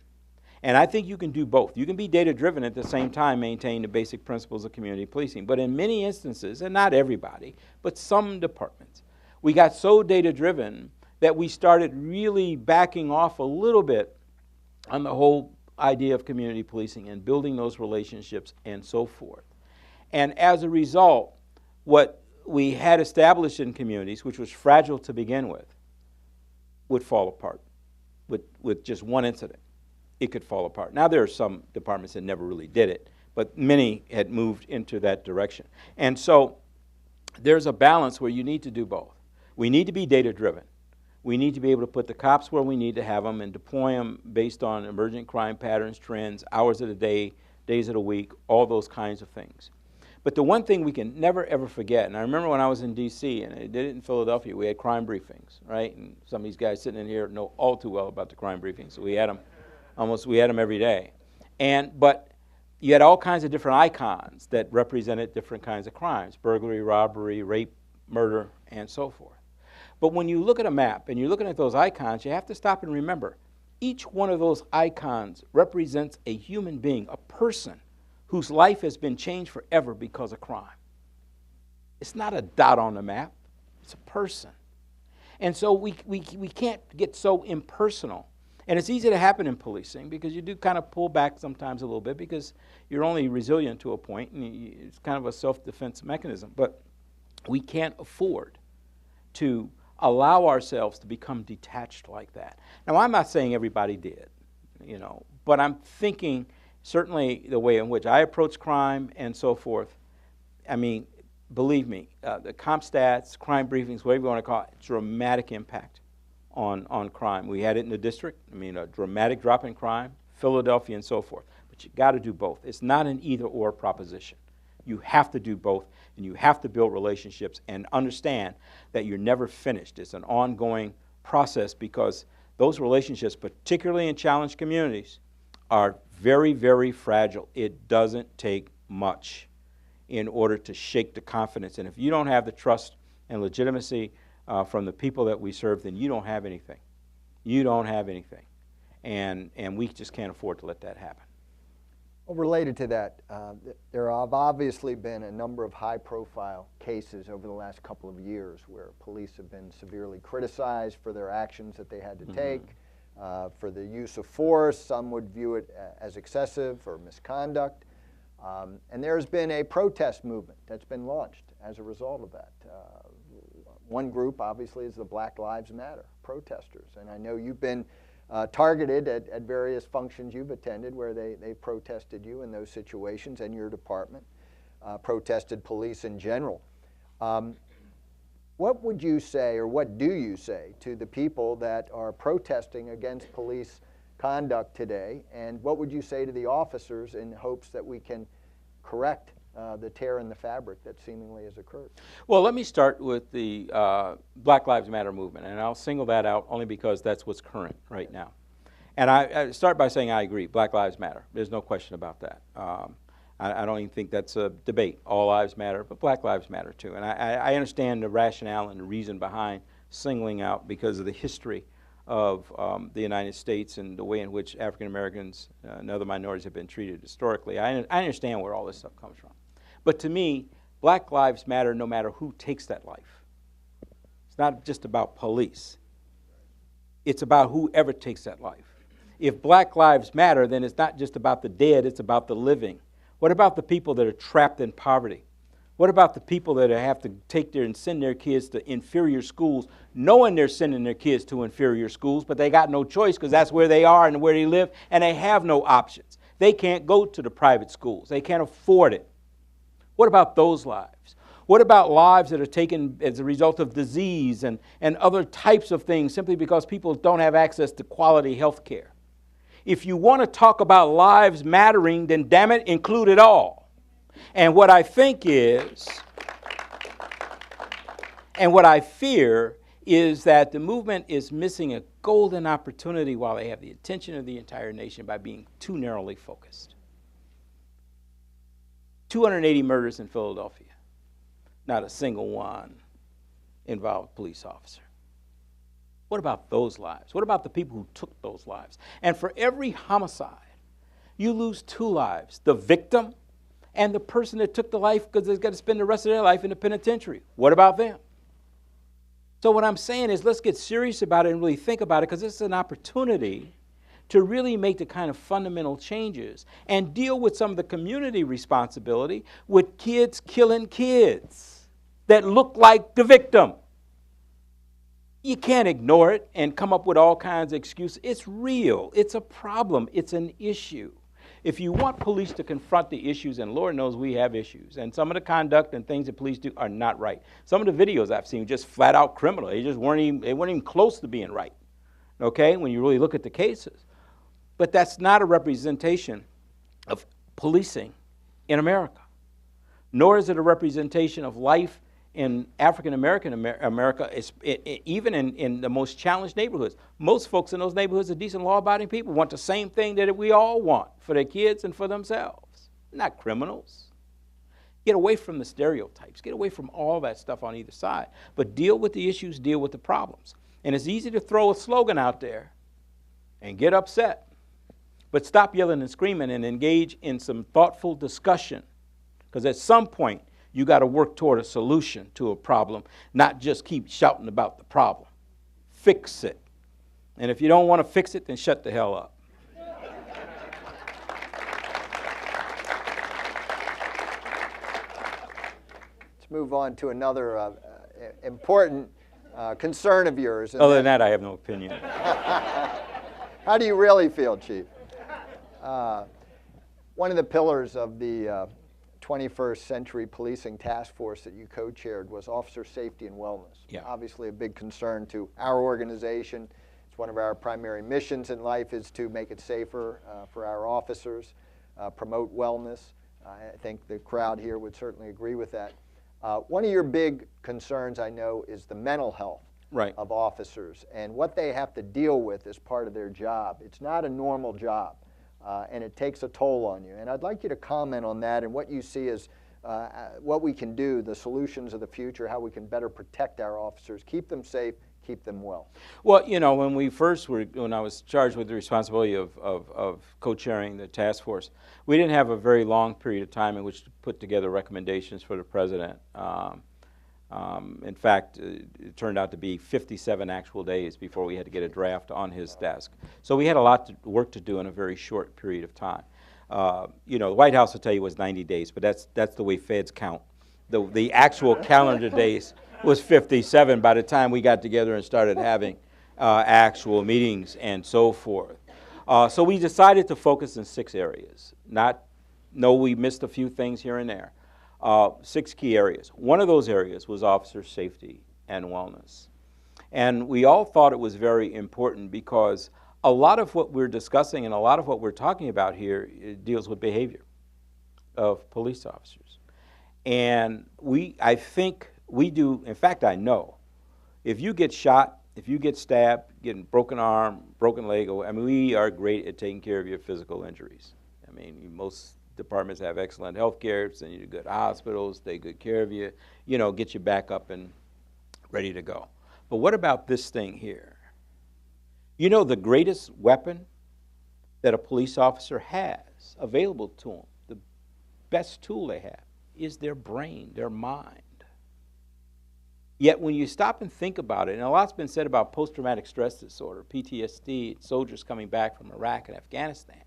And I think you can do both. You can be data-driven at the same time maintain the basic principles of community policing. But in many instances, and not everybody, but some departments, we got so data-driven that we started really backing off a little bit on the whole idea of community policing and building those relationships and so forth. And as a result, what we had established in communities, which was fragile to begin with, would fall apart with just one incident. It could fall apart. Now, there are some departments that never really did it, but many had moved into that direction. And so there's a balance where you need to do both. We need to be data-driven. We need to be able to put the cops where we need to have them and deploy them based on emergent crime patterns, trends, hours of the day, days of the week, all those kinds of things. But the one thing we can never, ever forget, and I remember when I was in D.C., and I did it in Philadelphia, we had crime briefings, right? And some of these guys sitting in here know all too well about the crime briefings. So we had them every day. But you had all kinds of different icons that represented different kinds of crimes: burglary, robbery, rape, murder, and so forth. But when you look at a map and you're looking at those icons, you have to stop and remember, each one of those icons represents a human being, a person whose life has been changed forever because of crime. It's not a dot on the map, it's a person. And so we can't get so impersonal. And it's easy to happen in policing because you do kind of pull back sometimes a little bit because you're only resilient to a point, and it's kind of a self-defense mechanism. But we can't afford to allow ourselves to become detached like that. Now, I'm not saying everybody did, but I'm thinking certainly the way in which I approach crime and so forth. I mean, believe me, the comp stats, crime briefings, whatever you want to call it, dramatic impact on crime. We had it in the district. I mean, a dramatic drop in crime, Philadelphia and so forth. But you got to do both. It's not an either-or proposition. You have to do both, and you have to build relationships and understand that you're never finished. It's an ongoing process because those relationships, particularly in challenged communities, are very, very fragile. It doesn't take much in order to shake the confidence. And if you don't have the trust and legitimacy from the people that we serve, then you don't have anything. You don't have anything. And we just can't afford to let that happen. Well, related to that, there have obviously been a number of high-profile cases over the last couple of years where police have been severely criticized for their actions that they had to take, for the use of force. Some would view it as excessive or misconduct. And there's been a protest movement that's been launched as a result of that. One group, obviously, is the Black Lives Matter protesters. And I know you've been targeted at various functions you've attended where they protested you in those situations, and your department protested police in general. What would you say, or what do you say, to the people that are protesting against police conduct today, and what would you say to the officers in hopes that we can correct the tear in the fabric that seemingly has occurred? Well, let me start with the Black Lives Matter movement, and I'll single that out only because that's what's current right now. And I start by saying I agree, Black Lives Matter. There's no question about that. I don't even think that's a debate. All lives matter, but Black Lives Matter too. And I understand the rationale and the reason behind singling out because of the history of the United States and the way in which African Americans and other minorities have been treated historically. I understand where all this stuff comes from. But to me, Black Lives Matter no matter who takes that life. It's not just about police. It's about whoever takes that life. If Black Lives Matter, then it's not just about the dead, it's about the living. What about the people that are trapped in poverty? What about the people that have to take and send their kids to inferior schools, knowing they're sending their kids to inferior schools, but they got no choice because that's where they are and where they live, and they have no options. They can't go to the private schools. They can't afford it. What about those lives? What about lives that are taken as a result of disease and other types of things simply because people don't have access to quality health care? If you want to talk about lives mattering, then damn it, include it all. And what I think is, And what I fear is that the movement is missing a golden opportunity while they have the attention of the entire nation by being too narrowly focused. 280 murders in Philadelphia. Not a single one involved a police officer. What about those lives? What about the people who took those lives? And for every homicide, you lose 2 lives, the victim and the person that took the life because they've got to spend the rest of their life in the penitentiary. What about them? So what I'm saying is let's get serious about it and really think about it, because this is an opportunity to really make the kind of fundamental changes and deal with some of the community responsibility with kids killing kids that look like the victim. You can't ignore it and come up with all kinds of excuses. It's real. It's a problem. It's an issue. If you want police to confront the issues, and Lord knows we have issues, and some of the conduct and things that police do are not right. Some of the videos I've seen just flat out criminal. They weren't even close to being right, okay, when you really look at the cases. But that's not a representation of policing in America, nor is it a representation of life in African-American America, even in the most challenged neighborhoods. Most folks in those neighborhoods are decent, law-abiding people, want the same thing that we all want for their kids and for themselves. Not criminals. Get away from the stereotypes. Get away from all that stuff on either side. But deal with the issues, deal with the problems. And it's easy to throw a slogan out there and get upset. But stop yelling and screaming and engage in some thoughtful discussion. Because at some point, you got to work toward a solution to a problem, not just keep shouting about the problem. Fix it. And if you don't want to fix it, then shut the hell up. Let's move on to another important concern of yours. Other than that, I have no opinion. How do you really feel, Chief? One of the pillars of the 21st Century Policing Task Force that you co-chaired was officer safety and wellness. Yeah. Obviously a big concern to our organization. It's one of our primary missions in life is to make it safer for our officers, promote wellness. I think the crowd here would certainly agree with that. One of your big concerns, I know, is the mental health of officers and what they have to deal with as part of their job. It's not a normal job. And it takes a toll on you. And I'd like you to comment on that and what you see as what we can do, the solutions of the future, how we can better protect our officers, keep them safe, keep them well. Well, you know, when I was charged with the responsibility of co-chairing the task force, we didn't have a very long period of time in which to put together recommendations for the president. In fact, it turned out to be 57 actual days before we had to get a draft on his desk. So we had a lot of work to do in a very short period of time. You know, the White House will tell you it was 90 days, but that's the way feds count. The actual calendar days was 57 by the time we got together and started having actual meetings and so forth. So we decided to focus in 6 areas. No, we missed a few things here and there. 6 key areas. One of those areas was officer safety and wellness. And we all thought it was very important because a lot of what we're discussing and a lot of what we're talking about here deals with behavior of police officers. And I think we do, in fact, I know, if you get shot, if you get stabbed, getting broken arm, broken leg, I mean, we are great at taking care of your physical injuries. I mean, most departments have excellent health care, send you to good hospitals, take good care of you, you know, get you back up and ready to go. But what about this thing here? You know, the greatest weapon that a police officer has available to them, the best tool they have, is their brain, their mind. Yet when you stop and think about it, and a lot's been said about post-traumatic stress disorder, PTSD, soldiers coming back from Iraq and Afghanistan.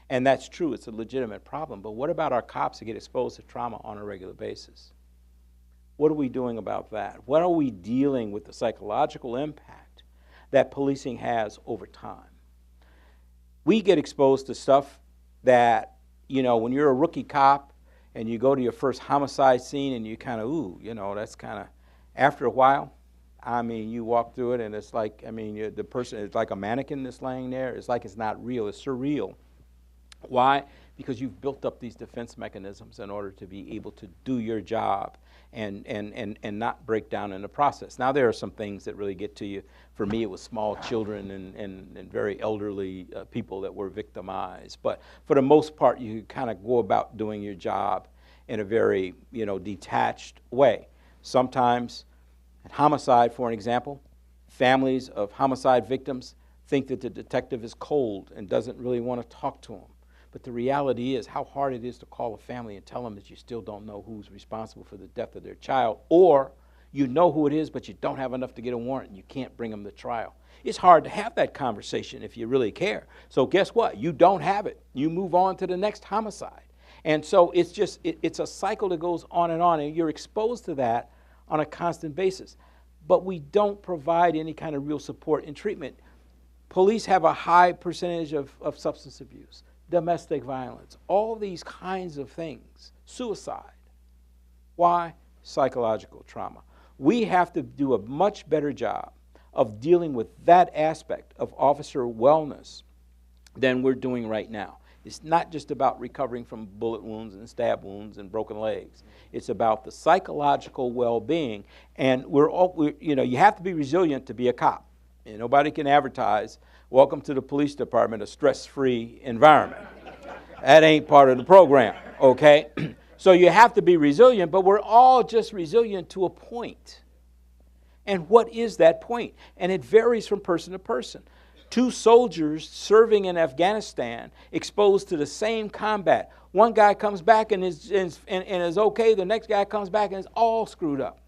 And that's true, it's a legitimate problem. But what about our cops that get exposed to trauma on a regular basis? What are we doing about that? What are we dealing with the psychological impact that policing has over time? We get exposed to stuff that, you know, when you're a rookie cop and you go to your first homicide scene and you kind of, ooh, you know, that's kind of, after a while, I mean, you walk through it and it's like, I mean, the person is like a mannequin that's laying there. It's like it's not real, it's surreal. Why? because you've built up these defense mechanisms in order to be able to do your job and not break down in the process. Now, there are some things that really get to you. For me, it was small children and very elderly people that were victimized. But for the most part, you kind of go about doing your job in a very, detached way. Sometimes, homicide, for an example, families of homicide victims think that the detective is cold and doesn't really want to talk to them. But the reality is how hard it is to call a family and tell them that you still don't know who's responsible for the death of their child, or you know who it is, but you don't have enough to get a warrant and you can't bring them to trial. It's hard to have that conversation if you really care. So guess what? You don't have it. You move on to the next homicide. And so it's a cycle that goes on, and you're exposed to that on a constant basis. But we don't provide any kind of real support and treatment. Police have a high percentage of substance abuse, domestic violence, all these kinds of things, suicide. Why? Psychological trauma. We have to do a much better job of dealing with that aspect of officer wellness than we're doing right now. It's not just about recovering from bullet wounds and stab wounds and broken legs. It's about the psychological well-being. And you have to be resilient to be a cop. And nobody can advertise, welcome to the police department, a stress-free environment. That ain't part of the program, okay? So you have to be resilient, but we're all just resilient to a point. And what is that point? And it varies from person to person. 2 soldiers serving in Afghanistan exposed to the same combat. One guy comes back and is okay. The next guy comes back and is all screwed up.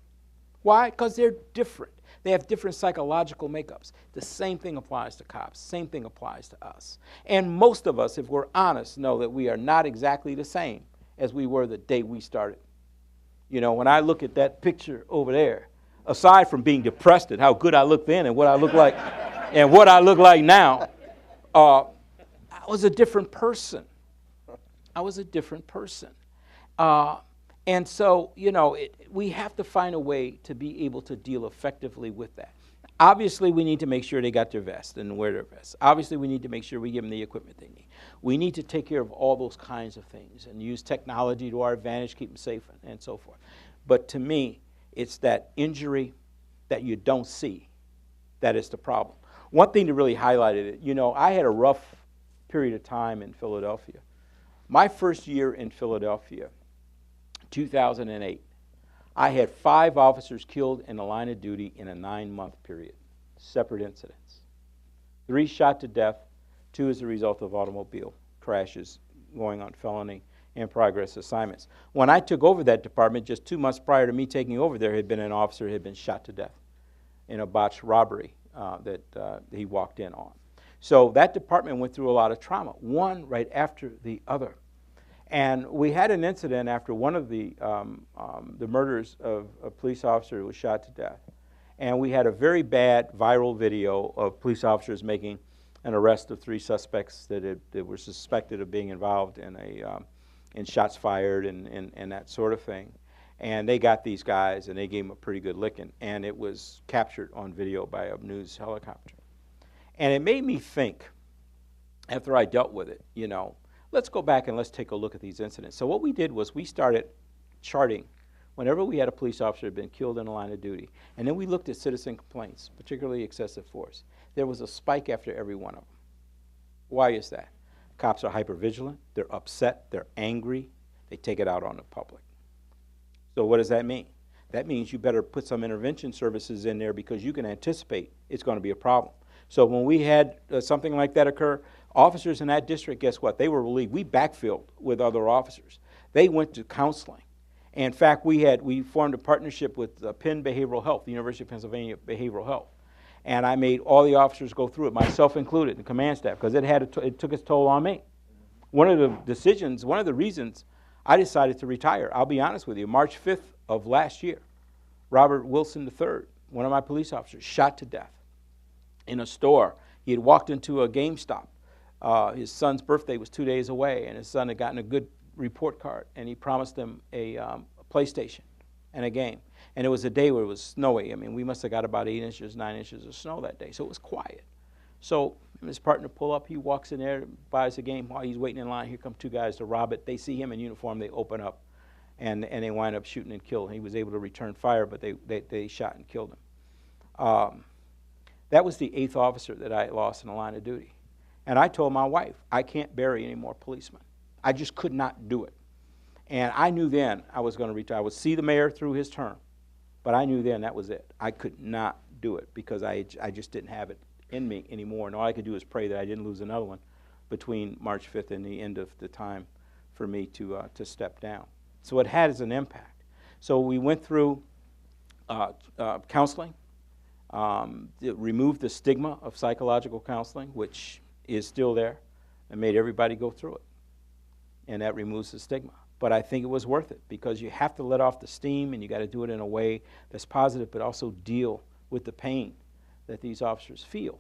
Why? Because they're different. They have different psychological makeups. The same thing applies to cops. Same thing applies to us. And most of us, if we're honest, know that we are not exactly the same as we were the day we started. When I look at that picture over there, aside from being depressed at how good I looked then and what I look like and what I look like now, I was a different person. And so, we have to find a way to be able to deal effectively with that. Obviously, we need to make sure they got their vest and wear their vest. Obviously, we need to make sure we give them the equipment they need. We need to take care of all those kinds of things and use technology to our advantage, keep them safe, and so forth. But to me, it's that injury that you don't see that is the problem. One thing that really highlighted it, I had a rough period of time in Philadelphia. My first year in Philadelphia, 2008, I had 5 officers killed in the line of duty in a 9-month period, separate incidents. 3 shot to death, 2 as a result of automobile crashes going on felony and progress assignments. When I took over that department, just 2 months prior to me taking over, there had been an officer who had been shot to death in a botched robbery that he walked in on. So that department went through a lot of trauma, one right after the other. And we had an incident after one of the murders of a police officer who was shot to death. And we had a very bad viral video of police officers making an arrest of 3 suspects that were suspected of being involved in shots fired and that sort of thing. And they got these guys and they gave them a pretty good licking. And it was captured on video by a news helicopter. And it made me think, after I dealt with it, let's go back and let's take a look at these incidents. So what we did was we started charting whenever we had a police officer who had been killed in the line of duty. And then we looked at citizen complaints, particularly excessive force. There was a spike after every one of them. Why is that? Cops are hypervigilant, they're upset, they're angry, they take it out on the public. So what does that mean? That means you better put some intervention services in there because you can anticipate it's going to be a problem. So when we had something like that occur, officers in that district, guess what? They were relieved. We backfilled with other officers. They went to counseling. In fact, we formed a partnership with Penn Behavioral Health, the University of Pennsylvania Behavioral Health. And I made all the officers go through it, myself included, the command staff, because it took its toll on me. One of the reasons I decided to retire, I'll be honest with you, March 5th of last year, Robert Wilson III, one of my police officers, shot to death in a store. He had walked into a GameStop. His son's birthday was 2 days away, and his son had gotten a good report card, and he promised him a PlayStation and a game. And it was a day where it was snowy. I mean, we must have got about 8 inches, 9 inches of snow that day, so it was quiet. So and his partner pull up. He walks in there, buys a game. While he's waiting in line, here come two guys to rob it. They see him in uniform. They open up, and they wind up shooting and killing. He was able to return fire, but they shot and killed him. That was the 8th officer that I lost in the line of duty. And I told my wife, I can't bury any more policemen. I just could not do it. And I knew then I was going to retire. I would see the mayor through his term, but I knew then that was it. I could not do it because I just didn't have it in me anymore. And all I could do is pray that I didn't lose another one between March 5th and the end of the time for me to step down. So it has an impact. So we went through counseling, removed the stigma of psychological counseling, which is still there, and made everybody go through it. And that removes the stigma. But I think it was worth it because you have to let off the steam and you got to do it in a way that's positive, but also deal with the pain that these officers feel.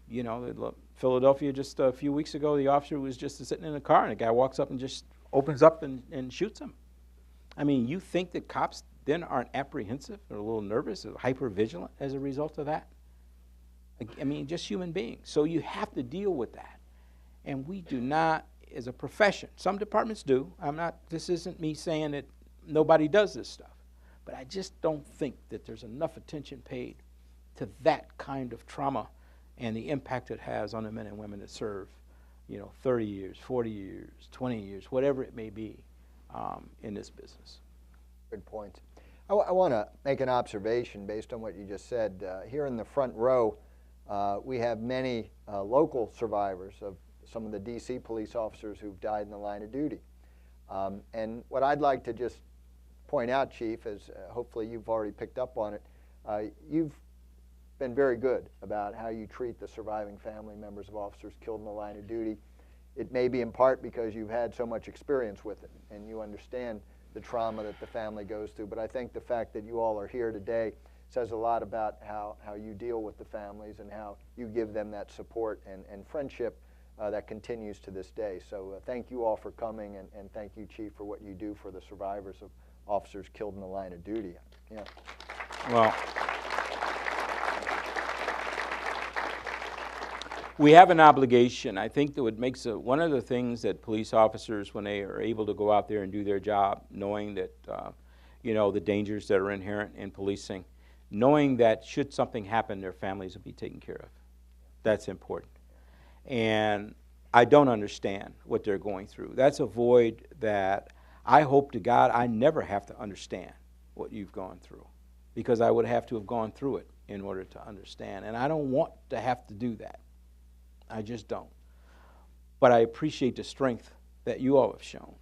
You know, Philadelphia just a few weeks ago, the officer was just sitting in a car and a guy walks up and just opens up and shoots him. I mean, you think that cops then aren't apprehensive or a little nervous or hyper-vigilant as a result of that? I mean, just human beings. So you have to deal with that. And we do not, as a profession, some departments do. This isn't me saying that nobody does this stuff. But I just don't think that there's enough attention paid to that kind of trauma and the impact it has on the men and women that serve, 30 years, 40 years, 20 years, whatever it may be in this business. Good point. I want to make an observation based on what you just said. Here in the front row, we have many local survivors of some of the D.C. police officers who've died in the line of duty. And what I'd like to just point out, Chief, is hopefully you've already picked up on it, you've been very good about how you treat the surviving family members of officers killed in the line of duty. It may be in part because you've had so much experience with it and you understand the trauma that the family goes through. But I think the fact that you all are here today says a lot about how you deal with the families and how you give them that support and friendship that continues to this day. So thank you all for coming, and thank you, Chief, for what you do for the survivors of officers killed in the line of duty. Yeah. Well, we have an obligation. I think that what makes one of the things that police officers, when they are able to go out there and do their job, knowing that the dangers that are inherent in policing, knowing that should something happen, their families will be taken care of. That's important. And I don't understand what they're going through. That's a void that I hope to God I never have to understand what you've gone through, because I would have to have gone through it in order to understand. And I don't want to have to do that. I just don't. But I appreciate the strength that you all have shown.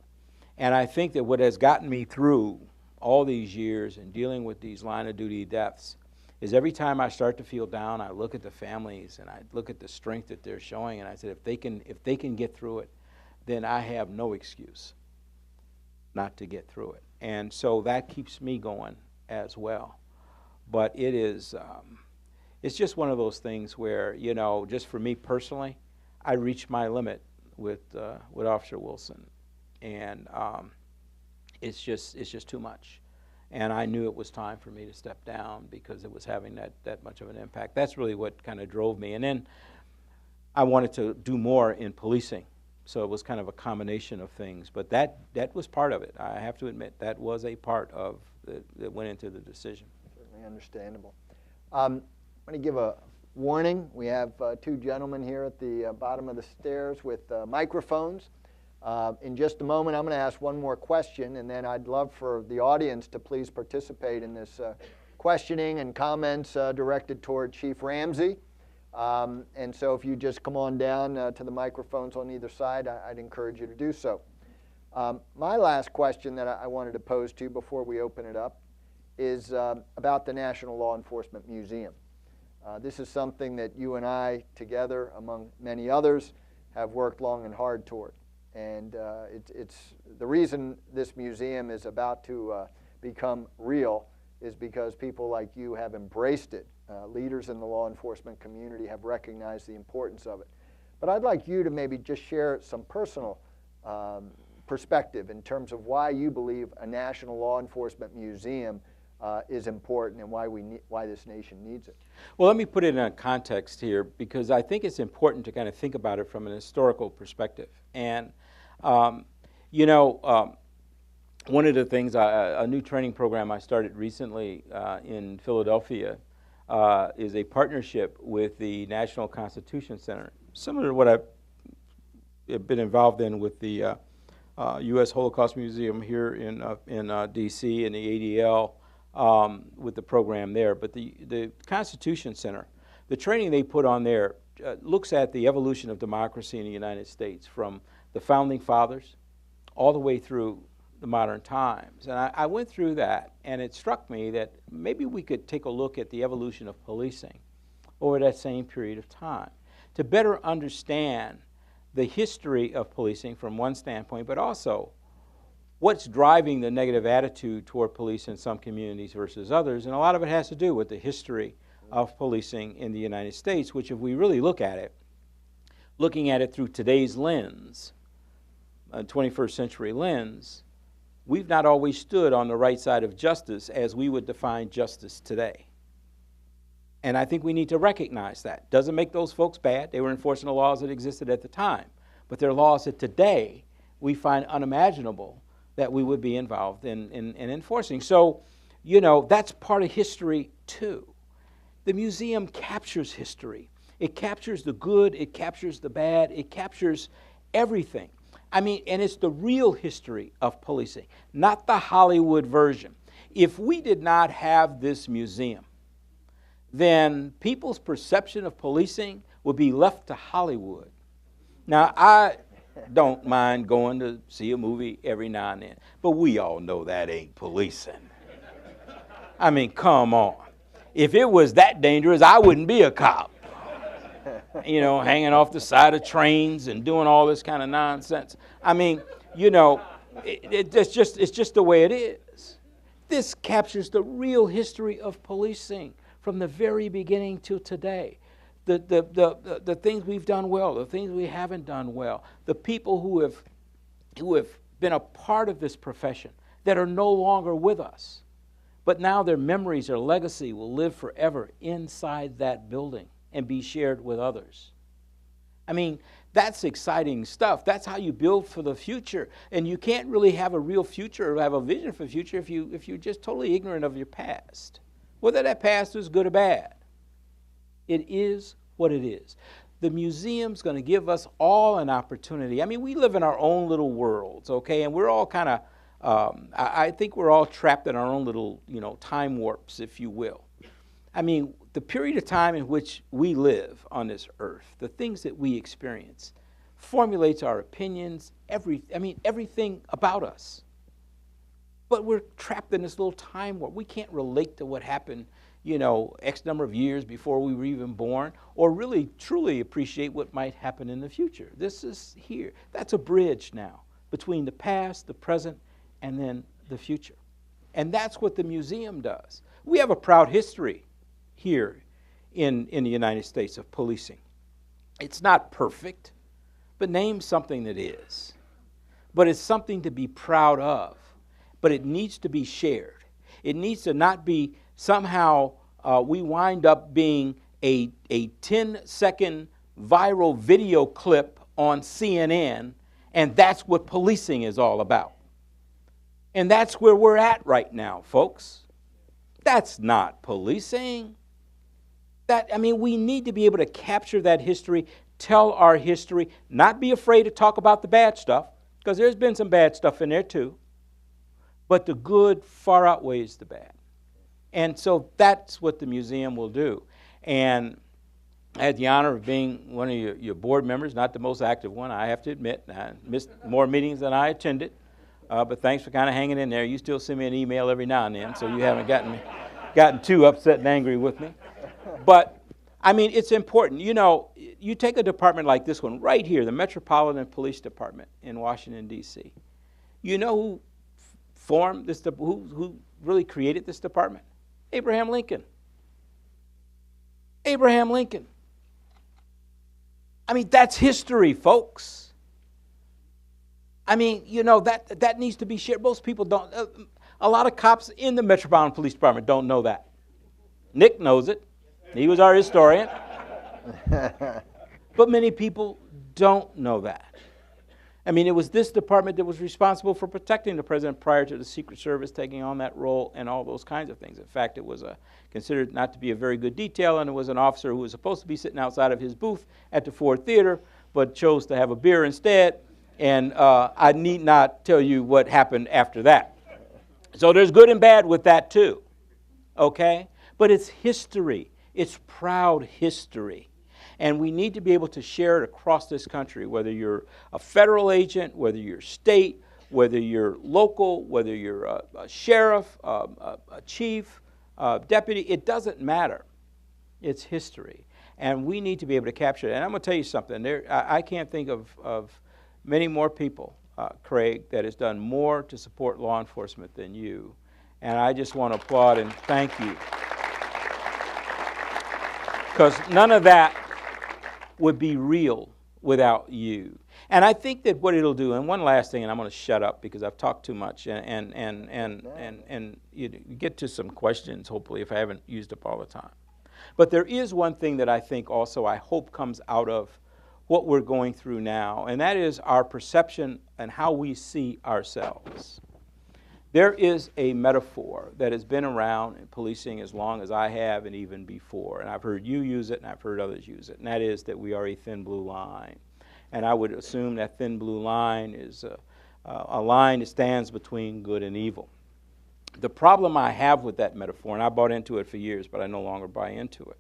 And I think that what has gotten me through all these years and dealing with these line of duty deaths is every time I start to feel down, I look at the families and I look at the strength that they're showing, and I said, if they can get through it, then I have no excuse not to get through it. And so that keeps me going as well. But it is, it's just one of those things where, just for me personally, I reached my limit with Officer Wilson, and it's just too much. And I knew it was time for me to step down because it was having that much of an impact. That's really what kind of drove me. And then I wanted to do more in policing, so it was kind of a combination of things. But that was part of it. I have to admit, that was a part of that went into the decision. Certainly understandable. I'm going to give a warning. We have two gentlemen here at the bottom of the stairs with microphones. In just a moment, I'm going to ask one more question, and then I'd love for the audience to please participate in this questioning and comments directed toward Chief Ramsey. And so if you just come on down to the microphones on either side, I'd encourage you to do so. My last question that I wanted to pose to you before we open it up is about the National Law Enforcement Museum. This is something that you and I together, among many others, have worked long and hard toward. And it's the reason this museum is about to become real is because people like you have embraced it. Leaders in the law enforcement community have recognized the importance of it. But I'd like you to maybe just share some personal perspective in terms of why you believe a National Law Enforcement Museum is important and why this nation needs it. Well, let me put it in a context here, because I think it's important to kind of think about it from an historical perspective. And, you know, one of the things, a new training program I started recently in Philadelphia is a partnership with the National Constitution Center, similar to what I've been involved in with the U.S. Holocaust Museum here in D.C. and the ADL with the program there. But the Constitution Center, the training they put on there looks at the evolution of democracy in the United States from the Founding Fathers all the way through the modern times. And I went through that, and it struck me that maybe we could take a look at the evolution of policing over that same period of time to better understand the history of policing from one standpoint, but also what's driving the negative attitude toward police in some communities versus others. And a lot of it has to do with the history of policing in the United States, which, if we really look at it, looking at it through today's lens, a 21st century lens, we've not always stood on the right side of justice as we would define justice today. And I think we need to recognize that. Doesn't make those folks bad. They were enforcing the laws that existed at the time. But they're laws that today we find unimaginable that we would be involved in enforcing. So, you know, that's part of history too. The museum captures history. It captures the good, it captures the bad, it captures everything. I mean, and it's the real history of policing, not the Hollywood version. If we did not have this museum, then people's perception of policing would be left to Hollywood. Now, I don't mind going to see a movie every now and then, but we all know that ain't policing. I mean, come on. If it was that dangerous, I wouldn't be a cop. You know, hanging off the side of trains and doing all this kind of nonsense. I mean, you know, it's just the way it is. This captures the real history of policing from the very beginning to today. The things we've done well, the things we haven't done well, the people who have been a part of this profession that are no longer with us, but now their memories or legacy will live forever inside that building and be shared with others. I mean, that's exciting stuff. That's how you build for the future. And you can't really have a real future or have a vision for the future if you're just totally ignorant of your past, whether that past is good or bad. It is what it is. The museum's going to give us all an opportunity. I mean, we live in our own little worlds, okay? And we're all kind of, I think we're all trapped in our own little, you know, time warps, if you will. I mean, the period of time in which we live on this earth, the things that we experience, formulates our opinions, everything about us. But we're trapped in this little time warp. We can't relate to what happened, you know, X number of years before we were even born, or really truly appreciate what might happen in the future. This is here. That's a bridge now between the past, the present, and then the future. And that's what the museum does. We have a proud history here in the United States of policing. It's not perfect, but name something that is. But it's something to be proud of. But it needs to be shared. It needs to not be somehow we wind up being a 10-second viral video clip on CNN, and that's what policing is all about. And that's where we're at right now, folks. That's not policing. We need to be able to capture that history, tell our history, not be afraid to talk about the bad stuff, because there's been some bad stuff in there too. But the good far outweighs the bad. And so that's what the museum will do. And I had the honor of being one of your board members, not the most active one, I have to admit. I missed more meetings than I attended. But thanks for kind of hanging in there. You still send me an email every now and then, so you haven't gotten too upset and angry with me. But, I mean, it's important. You know, you take a department like this one right here, the Metropolitan Police Department in Washington, D.C. You know who formed this, who really created this department? Abraham Lincoln. Abraham Lincoln. I mean, that's history, folks. I mean, you know, that needs to be shared. Most people don't. A lot of cops in the Metropolitan Police Department don't know that. Nick knows it. He was our historian. But many people don't know that. I mean, it was this department that was responsible for protecting the president prior to the Secret Service taking on that role and all those kinds of things. In fact, it was considered not to be a very good detail, and it was an officer who was supposed to be sitting outside of his booth at the Ford Theater, but chose to have a beer instead, and I need not tell you what happened after that. So there's good and bad with that too, okay? But it's history. It's proud history. And we need to be able to share it across this country, whether you're a federal agent, whether you're state, whether you're local, whether you're a sheriff, a chief, deputy. It doesn't matter. It's history. And we need to be able to capture it. And I'm going to tell you something. I can't think of many more people, Craig, that has done more to support law enforcement than you. And I just want to applaud and thank you. Because none of that would be real without you. And I think that what it'll do, and one last thing, and I'm going to shut up because I've talked too much, and you get to some questions, hopefully, if I haven't used up all the time. But there is one thing that I think also I hope comes out of what we're going through now, and that is our perception and how we see ourselves. There is a metaphor that has been around in policing as long as I have and even before, and I've heard you use it and I've heard others use it, and that is that we are a thin blue line. And I would assume that thin blue line is a line that stands between good and evil. The problem I have with that metaphor, and I bought into it for years, but I no longer buy into it,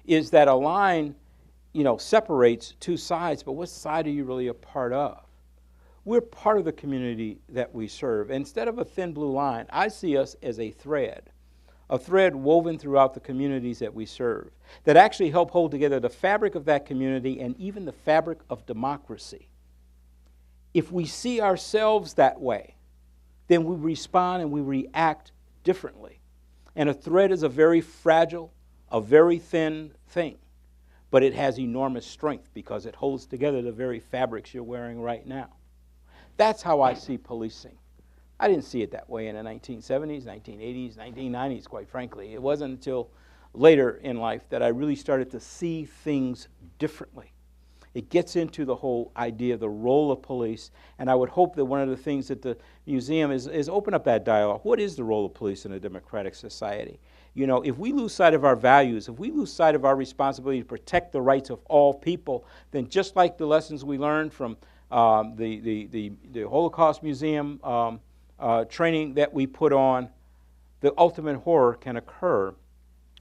is that a line, separates two sides, but what side are you really a part of? We're part of the community that we serve. Instead of a thin blue line, I see us as a thread woven throughout the communities that we serve, that actually help hold together the fabric of that community and even the fabric of democracy. If we see ourselves that way, then we respond and we react differently. And a thread is a very fragile, a very thin thing, but it has enormous strength because it holds together the very fabrics you're wearing right now. That's how I see policing. I didn't see it that way in the 1970s, 1980s, 1990s, quite frankly. It wasn't until later in life that I really started to see things differently. It gets into the whole idea of the role of police, and I would hope that one of the things that the museum is open up that dialogue. What is the role of police in a democratic society? If we lose sight of our values, if we lose sight of our responsibility to protect the rights of all people, then just like the lessons we learned from the Holocaust Museum training that we put on, the ultimate horror can occur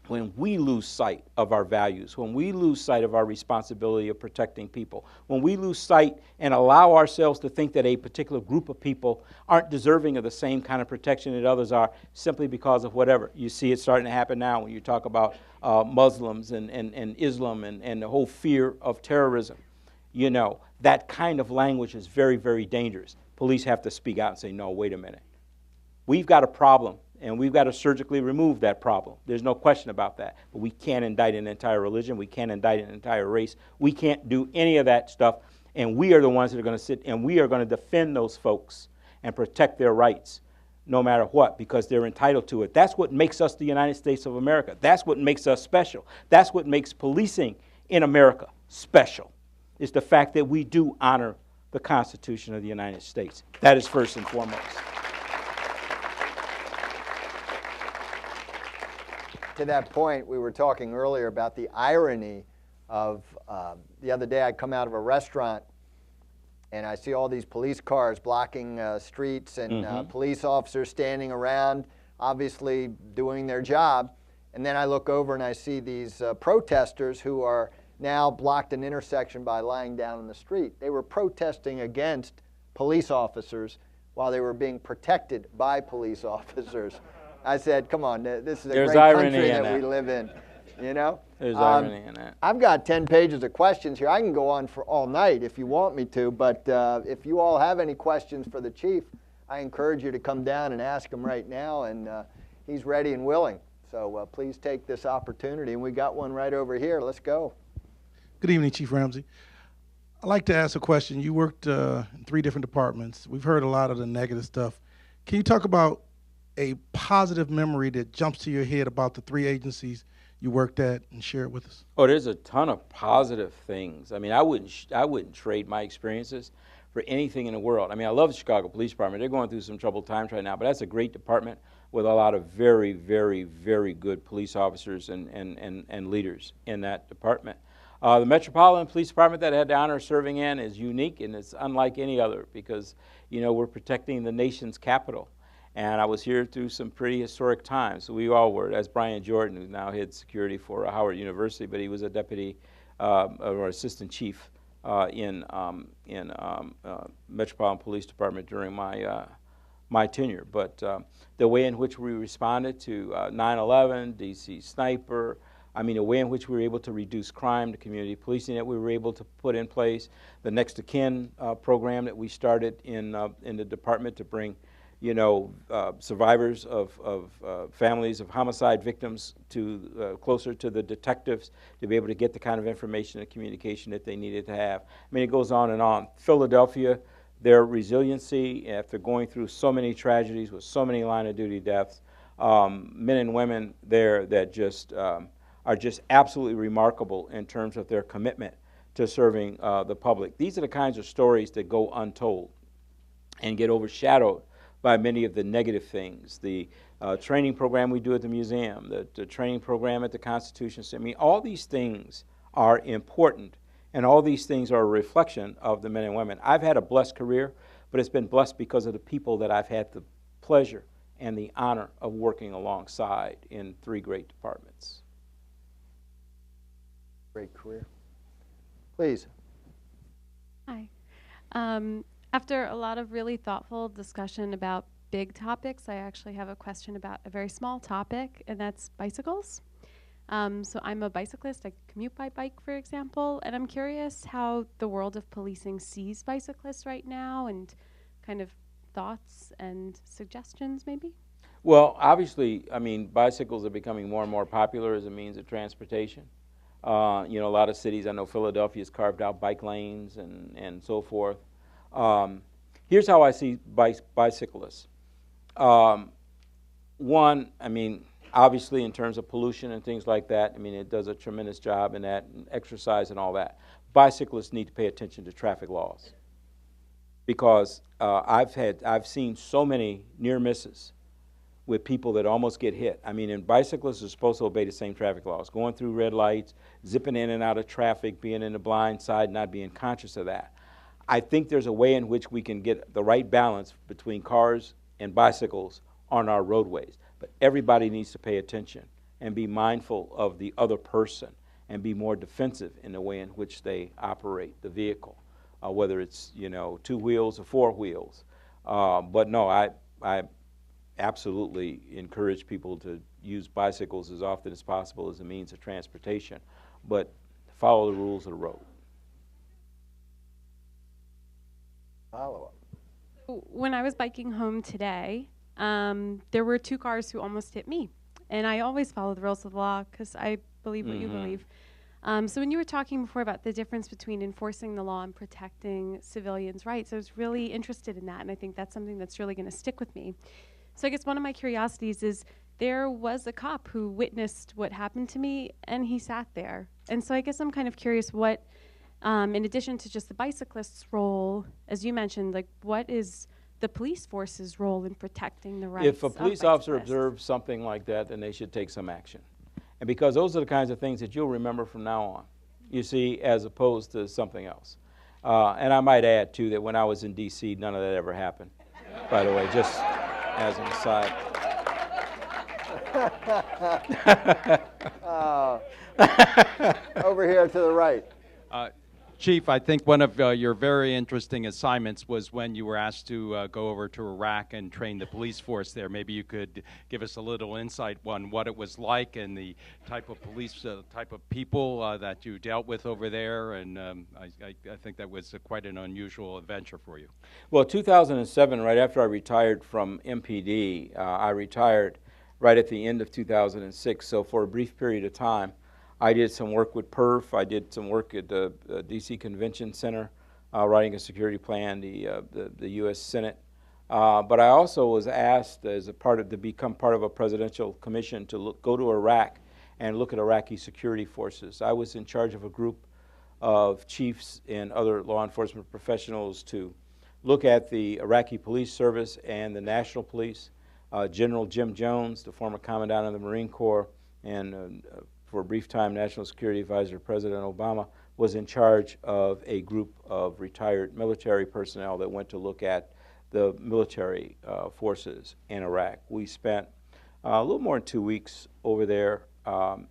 when we lose sight of our values, when we lose sight of our responsibility of protecting people, when we lose sight and allow ourselves to think that a particular group of people aren't deserving of the same kind of protection that others are simply because of whatever. You see it starting to happen now when you talk about Muslims and Islam and the whole fear of terrorism. That kind of language is very, very dangerous. Police have to speak out and say, no, wait a minute. We've got a problem, and we've got to surgically remove that problem. There's no question about that. But we can't indict an entire religion. We can't indict an entire race. We can't do any of that stuff. And we are the ones that are going to sit, and we are going to defend those folks and protect their rights no matter what, because they're entitled to it. That's what makes us the United States of America. That's what makes us special. That's what makes policing in America special, is the fact that we do honor the Constitution of the United States. That is first and foremost. To that point, we were talking earlier about the irony of the other day I come out of a restaurant and I see all these police cars blocking streets and police officers standing around, obviously doing their job. And then I look over and I see these protesters who are now blocked an intersection by lying down in the street. They were protesting against police officers while they were being protected by police officers. I said, come on, this is a great country that we live in, There's irony in that. I've got 10 pages of questions here. I can go on for all night if you want me to, but if you all have any questions for the chief, I encourage you to come down and ask him right now, and he's ready and willing. So please take this opportunity, and we got one right over here. Let's go. Good evening, Chief Ramsey. I'd like to ask a question. You worked in 3 different departments. We've heard a lot of the negative stuff. Can you talk about a positive memory that jumps to your head about the three agencies you worked at, and share it with us? Oh, there's a ton of positive things. I mean, I wouldn't trade my experiences for anything in the world. I mean, I love the Chicago Police Department. They're going through some troubled times right now, but that's a great department with a lot of very, very, very good police officers and leaders in that department. The Metropolitan Police Department that I had the honor of serving in is unique, and it's unlike any other because, you know, we're protecting the nation's capital. And I was here through some pretty historic times. We all were. That's Brian Jordan, who now heads security for Howard University, but he was a deputy or assistant chief in Metropolitan Police Department during my tenure. But the way in which we responded to 9/11, DC sniper, I mean, the way in which we were able to reduce crime, the community policing that we were able to put in place, the next of kin program that we started in the department to bring, you know, survivors of families of homicide victims to closer to the detectives to be able to get the kind of information and communication that they needed to have. I mean, it goes on and on. Philadelphia, their resiliency after going through so many tragedies with so many line of duty deaths, men and women there that just are just absolutely remarkable in terms of their commitment to serving the public. These are the kinds of stories that go untold and get overshadowed by many of the negative things. The training program we do at the museum, the training program at the Constitution Center. I mean, all these things are important, and all these things are a reflection of the men and women. I've had a blessed career, but it's been blessed because of the people that I've had the pleasure and the honor of working alongside in three great departments. Great career. Please. Hi. After a lot of really thoughtful discussion about big topics, I actually have a question about a very small topic, and that's bicycles. So I'm a bicyclist. I commute by bike, for example, and I'm curious how the world of policing sees bicyclists right now and kind of thoughts and suggestions, maybe? Well, obviously, I mean, bicycles are becoming more and more popular as a means of transportation. You know, a lot of cities, I know Philadelphia has carved out bike lanes and so forth. Here's how I see bicyclists. One, I mean, obviously in terms of pollution and things like that, I mean, it does a tremendous job in that, and exercise and all that. Bicyclists need to pay attention to traffic laws because I've seen so many near misses with people that almost get hit. I mean, and bicyclists are supposed to obey the same traffic laws, going through red lights, zipping in and out of traffic, being in the blind side, not being conscious of that. I think there's a way in which we can get the right balance between cars and bicycles on our roadways. But everybody needs to pay attention and be mindful of the other person and be more defensive in the way in which they operate the vehicle, whether it's, you know, 2 wheels or 4 wheels. But no, I absolutely encourage people to use bicycles as often as possible as a means of transportation, but follow the rules of the road. Follow-up. When I was biking home today, there were 2 cars who almost hit me. And I always follow the rules of the law because I believe what you believe. So when you were talking before about the difference between enforcing the law and protecting civilians' rights, I was really interested in that, and I think that's something that's really going to stick with me. So I guess one of my curiosities is there was a cop who witnessed what happened to me, and he sat there. And so I guess I'm kind of curious what, in addition to just the bicyclist's role, as you mentioned, like what is the police force's role in protecting the rights of bicyclists? If a police officer observes something like that, then they should take some action. And because those are the kinds of things that you'll remember from now on, you see, as opposed to something else. And I might add, too, that when I was in D.C., none of that ever happened, by the way, just as an aside. Over here to the right. Chief, I think one of your very interesting assignments was when you were asked to go over to Iraq and train the police force there. Maybe you could give us a little insight on what it was like and the type of police, type of people that you dealt with over there. And I think that was quite an unusual adventure for you. Well, 2007, right after I retired from MPD, I retired right at the end of 2006. So for a brief period of time, I did some work with PERF. I did some work at the D.C. Convention Center, writing a security plan. The U.S. Senate But I also was asked as a part of to become part of a presidential commission to go to Iraq and look at Iraqi security forces. I was in charge of a group of chiefs and other law enforcement professionals to look at the Iraqi police service and the national police. General Jim Jones, the former commandant of the Marine Corps, and for a brief time National Security Advisor to President Obama, was in charge of a group of retired military personnel that went to look at the military forces in Iraq. We spent a little more than 2 weeks over there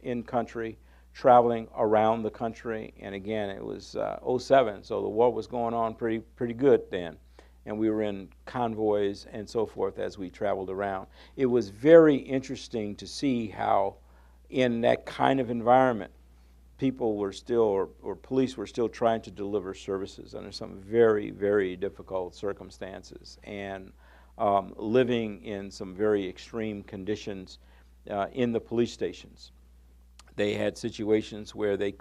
in country, traveling around the country, and again, it was '07, so the war was going on pretty good then, and we were in convoys and so forth as we traveled around. It was very interesting to see how, in that kind of environment, people were still, or police were still trying to deliver services under some very, very difficult circumstances, and living in some very extreme conditions in the police stations. They had situations where they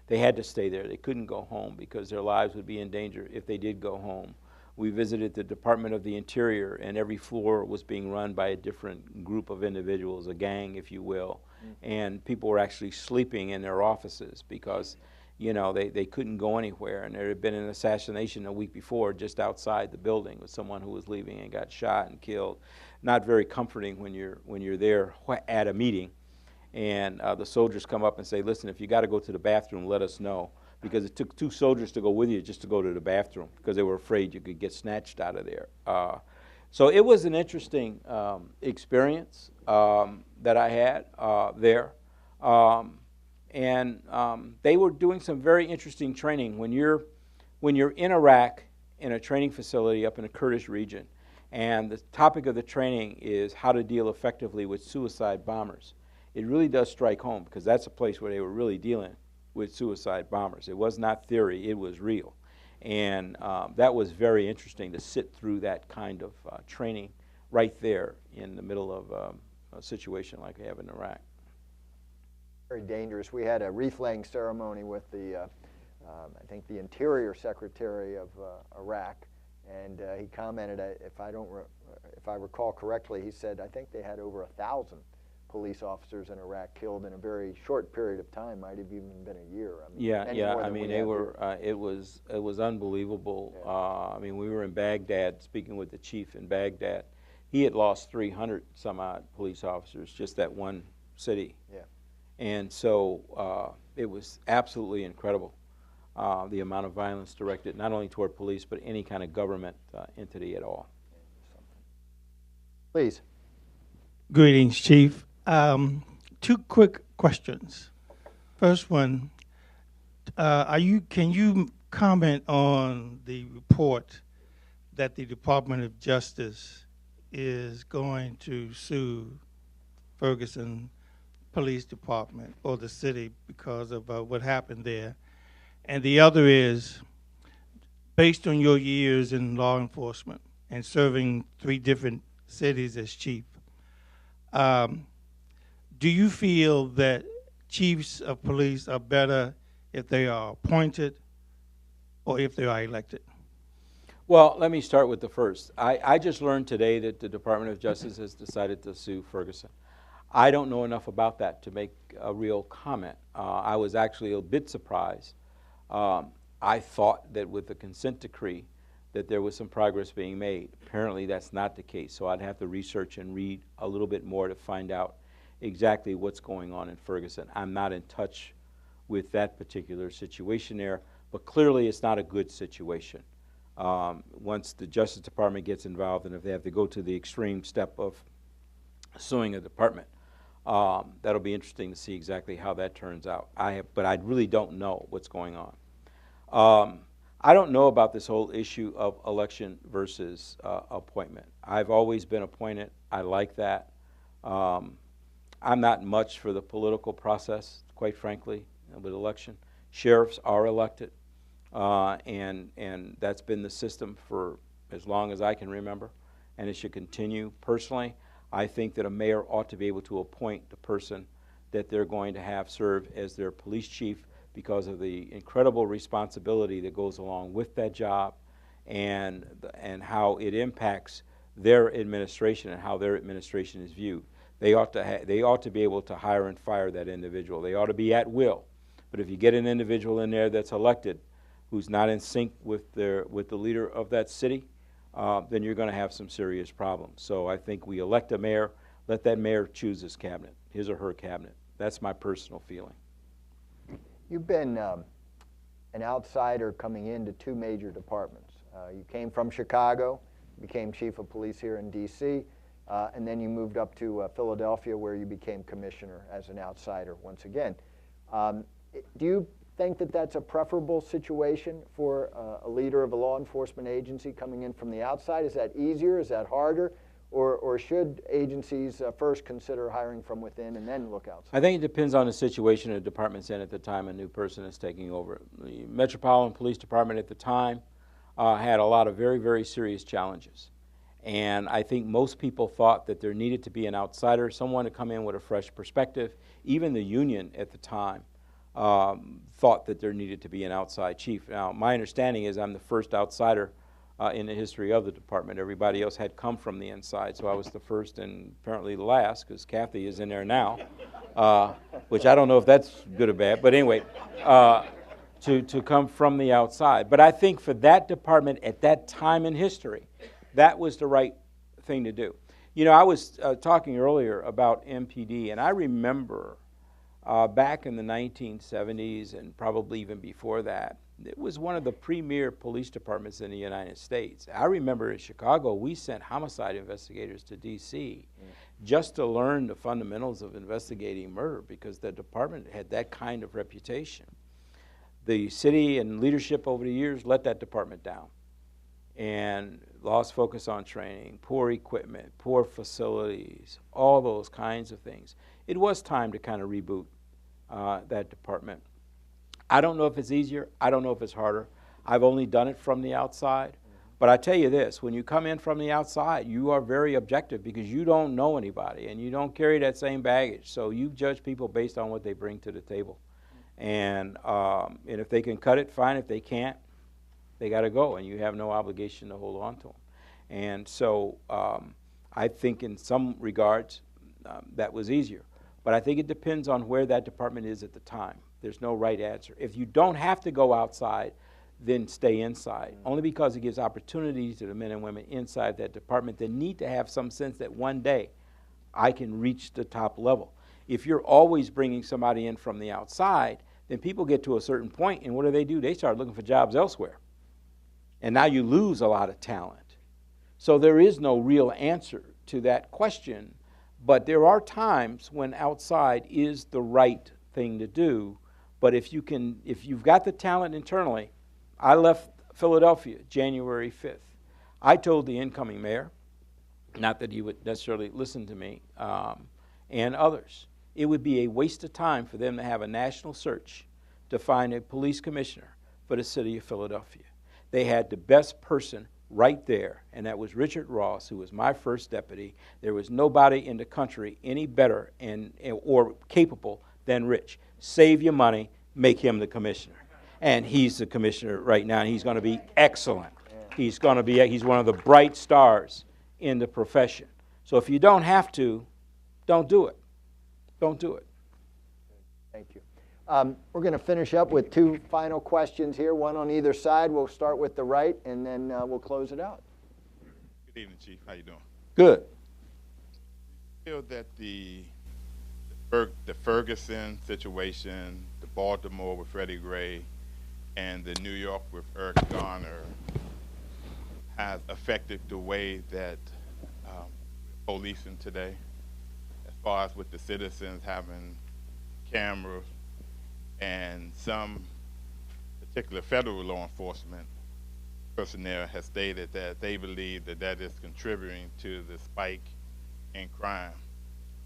had to stay there. They couldn't go home because their lives would be in danger if they did go home. We visited the Department of the Interior, and every floor was being run by a different group of individuals, a gang, if you will. And people were actually sleeping in their offices because, you know, they couldn't go anywhere. And there had been an assassination a week before just outside the building with someone who was leaving and got shot and killed. Not very comforting when you're there at a meeting, and the soldiers come up and say, listen, if you got to go to the bathroom, let us know. Because it took 2 soldiers to go with you just to go to the bathroom because they were afraid you could get snatched out of there. So it was an interesting experience that I had there. And they were doing some very interesting training. When you're in Iraq in a training facility up in the Kurdish region, and the topic of the training is how to deal effectively with suicide bombers, it really does strike home because that's a place where they were really dealing with suicide bombers. It was not theory, it was real. And that was very interesting to sit through that kind of training right there in the middle of a situation like we have in Iraq. Very dangerous. We had a wreath-laying ceremony with the, I think the Interior Secretary of Iraq, and he commented, if I recall correctly, he said, I think they had over 1,000 police officers in Iraq killed in a very short period of time. Might have even been a year. I mean, I mean, they were. It was unbelievable. Yeah. I mean, we were in Baghdad speaking with the chief in Baghdad. He had lost 300 some odd police officers just that one city. Yeah. And so it was absolutely incredible, the amount of violence directed not only toward police but any kind of government entity at all. Please. Greetings, Chief. 2 quick questions. First one, can you comment on the report that the Department of Justice is going to sue Ferguson Police Department or the city because of what happened there? And the other is, based on your years in law enforcement and serving 3 different cities as chief, do you feel that chiefs of police are better if they are appointed or if they are elected? Well, let me start with the first. I just learned today that the Department of Justice has decided to sue Ferguson. I don't know enough about that to make a real comment. I was actually a bit surprised. I thought that with the consent decree that there was some progress being made. Apparently that's not the case, so I'd have to research and read a little bit more to find out exactly what's going on in Ferguson. I'm not in touch with that particular situation there, but clearly it's not a good situation. Once the Justice Department gets involved, and if they have to go to the extreme step of suing a department, that'll be interesting to see exactly how that turns out. But I really don't know what's going on. I don't know about this whole issue of election versus appointment. I've always been appointed. I like that. I'm not much for the political process, quite frankly, with election. Sheriffs are elected, and that's been the system for as long as I can remember, and it should continue. Personally, I think that a mayor ought to be able to appoint the person that they're going to have serve as their police chief because of the incredible responsibility that goes along with that job and how it impacts their administration and how their administration is viewed. They ought to be able to hire and fire that individual. They ought to be at will. But if you get an individual in there that's elected who's not in sync with the leader of that city, then you're going to have some serious problems. So I think we elect a mayor, let that mayor choose his cabinet, his or her cabinet. That's my personal feeling. You've been an outsider coming into two major departments. You came from Chicago, became chief of police here in D.C., and then you moved up to Philadelphia, where you became commissioner as an outsider once again. Do you think that that's a preferable situation for a leader of a law enforcement agency coming in from the outside? Is that easier? Is that harder? Or should agencies first consider hiring from within and then look outside? I think it depends on the situation the department's in at the time a new person is taking over. The Metropolitan Police Department at the time had a lot of very, very serious challenges. And I think most people thought that there needed to be an outsider, someone to come in with a fresh perspective. Even the union at the time thought that there needed to be an outside chief. Now, my understanding is I'm the first outsider in the history of the department. Everybody else had come from the inside, so I was the first and apparently the last, because Kathy is in there now, which I don't know if that's good or bad, but anyway, to come from the outside. But I think for that department at that time in history, that was the right thing to do. You know, I was talking earlier about MPD, and I remember back in the 1970s and probably even before that, it was one of the premier police departments in the United States. I remember in Chicago, we sent homicide investigators to D.C. just to learn the fundamentals of investigating murder, because the department had that kind of reputation. The city and leadership over the years let that department down and lost focus on training, poor equipment, poor facilities, all those kinds of things. It was time to kind of reboot that department. I don't know if it's easier. I don't know if it's harder. I've only done it from the outside. But I tell you this, when you come in from the outside, you are very objective because you don't know anybody and you don't carry that same baggage. So you judge people based on what they bring to the table. And if they can cut it, fine. If they can't, they got to go, and you have no obligation to hold on to them. And so I think in some regards that was easier. But I think it depends on where that department is at the time. There's no right answer. If you don't have to go outside, then stay inside, only because it gives opportunities to the men and women inside that department that need to have some sense that one day I can reach the top level. If you're always bringing somebody in from the outside, then people get to a certain point, and what do? They start looking for jobs elsewhere. And now you lose a lot of talent. So there is no real answer to that question, but there are times when outside is the right thing to do. But if you've got the talent internally, I left Philadelphia January 5th. I told the incoming mayor, not that he would necessarily listen to me, and others, it would be a waste of time for them to have a national search to find a police commissioner for the city of Philadelphia. They had the best person right there, and that was Richard Ross, who was my first deputy. There was nobody in the country any better or capable than Rich. Save your money, make him the commissioner. And he's the commissioner right now, and he's going to be excellent. He's one of the bright stars in the profession. So if you don't have to, don't do it. Don't do it. Thank you. We're going to finish up with two final questions here, one on either side. We'll start with the right, and then we'll close it out. Good evening, Chief. How you doing? Good. I feel that the Ferguson situation, the Baltimore with Freddie Gray, and the New York with Eric Garner has affected the way that policing today, as far as with the citizens having cameras, and some particular federal law enforcement personnel has stated that they believe that that is contributing to the spike in crime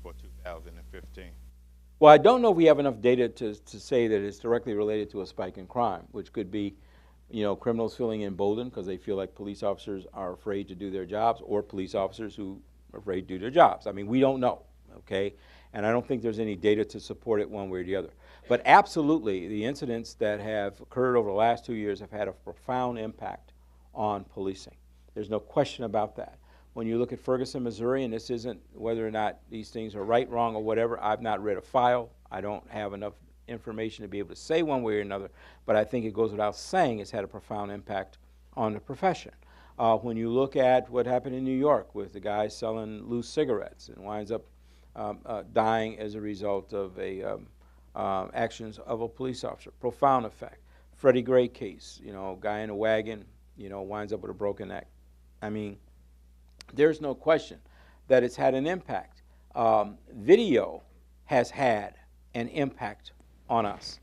for 2015. Well, I don't know if we have enough data to say that it's directly related to a spike in crime, which could be, criminals feeling emboldened because they feel like police officers are afraid to do their jobs, or police officers who are afraid to do their jobs. I mean, we don't know, okay? And I don't think there's any data to support it one way or the other. But absolutely, the incidents that have occurred over the last 2 years have had a profound impact on policing. There's no question about that. When you look at Ferguson, Missouri, and this isn't whether or not these things are right, wrong, or whatever, I've not read a file. I don't have enough information to be able to say one way or another, but I think it goes without saying it's had a profound impact on the profession. When you look at what happened in New York with the guy selling loose cigarettes and winds up dying as a result of actions of a police officer, profound effect. Freddie Gray case, guy in a wagon, winds up with a broken neck. I mean, there's no question that it's had an impact. Video has had an impact on us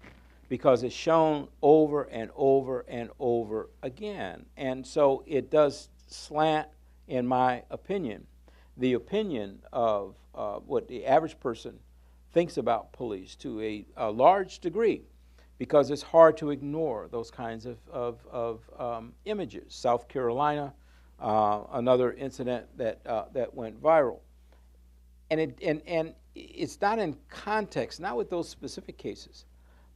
because it's shown over and over and over again. And so it does slant, in my opinion, the opinion of what the average person thinks about police to a large degree, because it's hard to ignore those kinds of images. South Carolina, another incident that went viral. And it's not in context, not with those specific cases,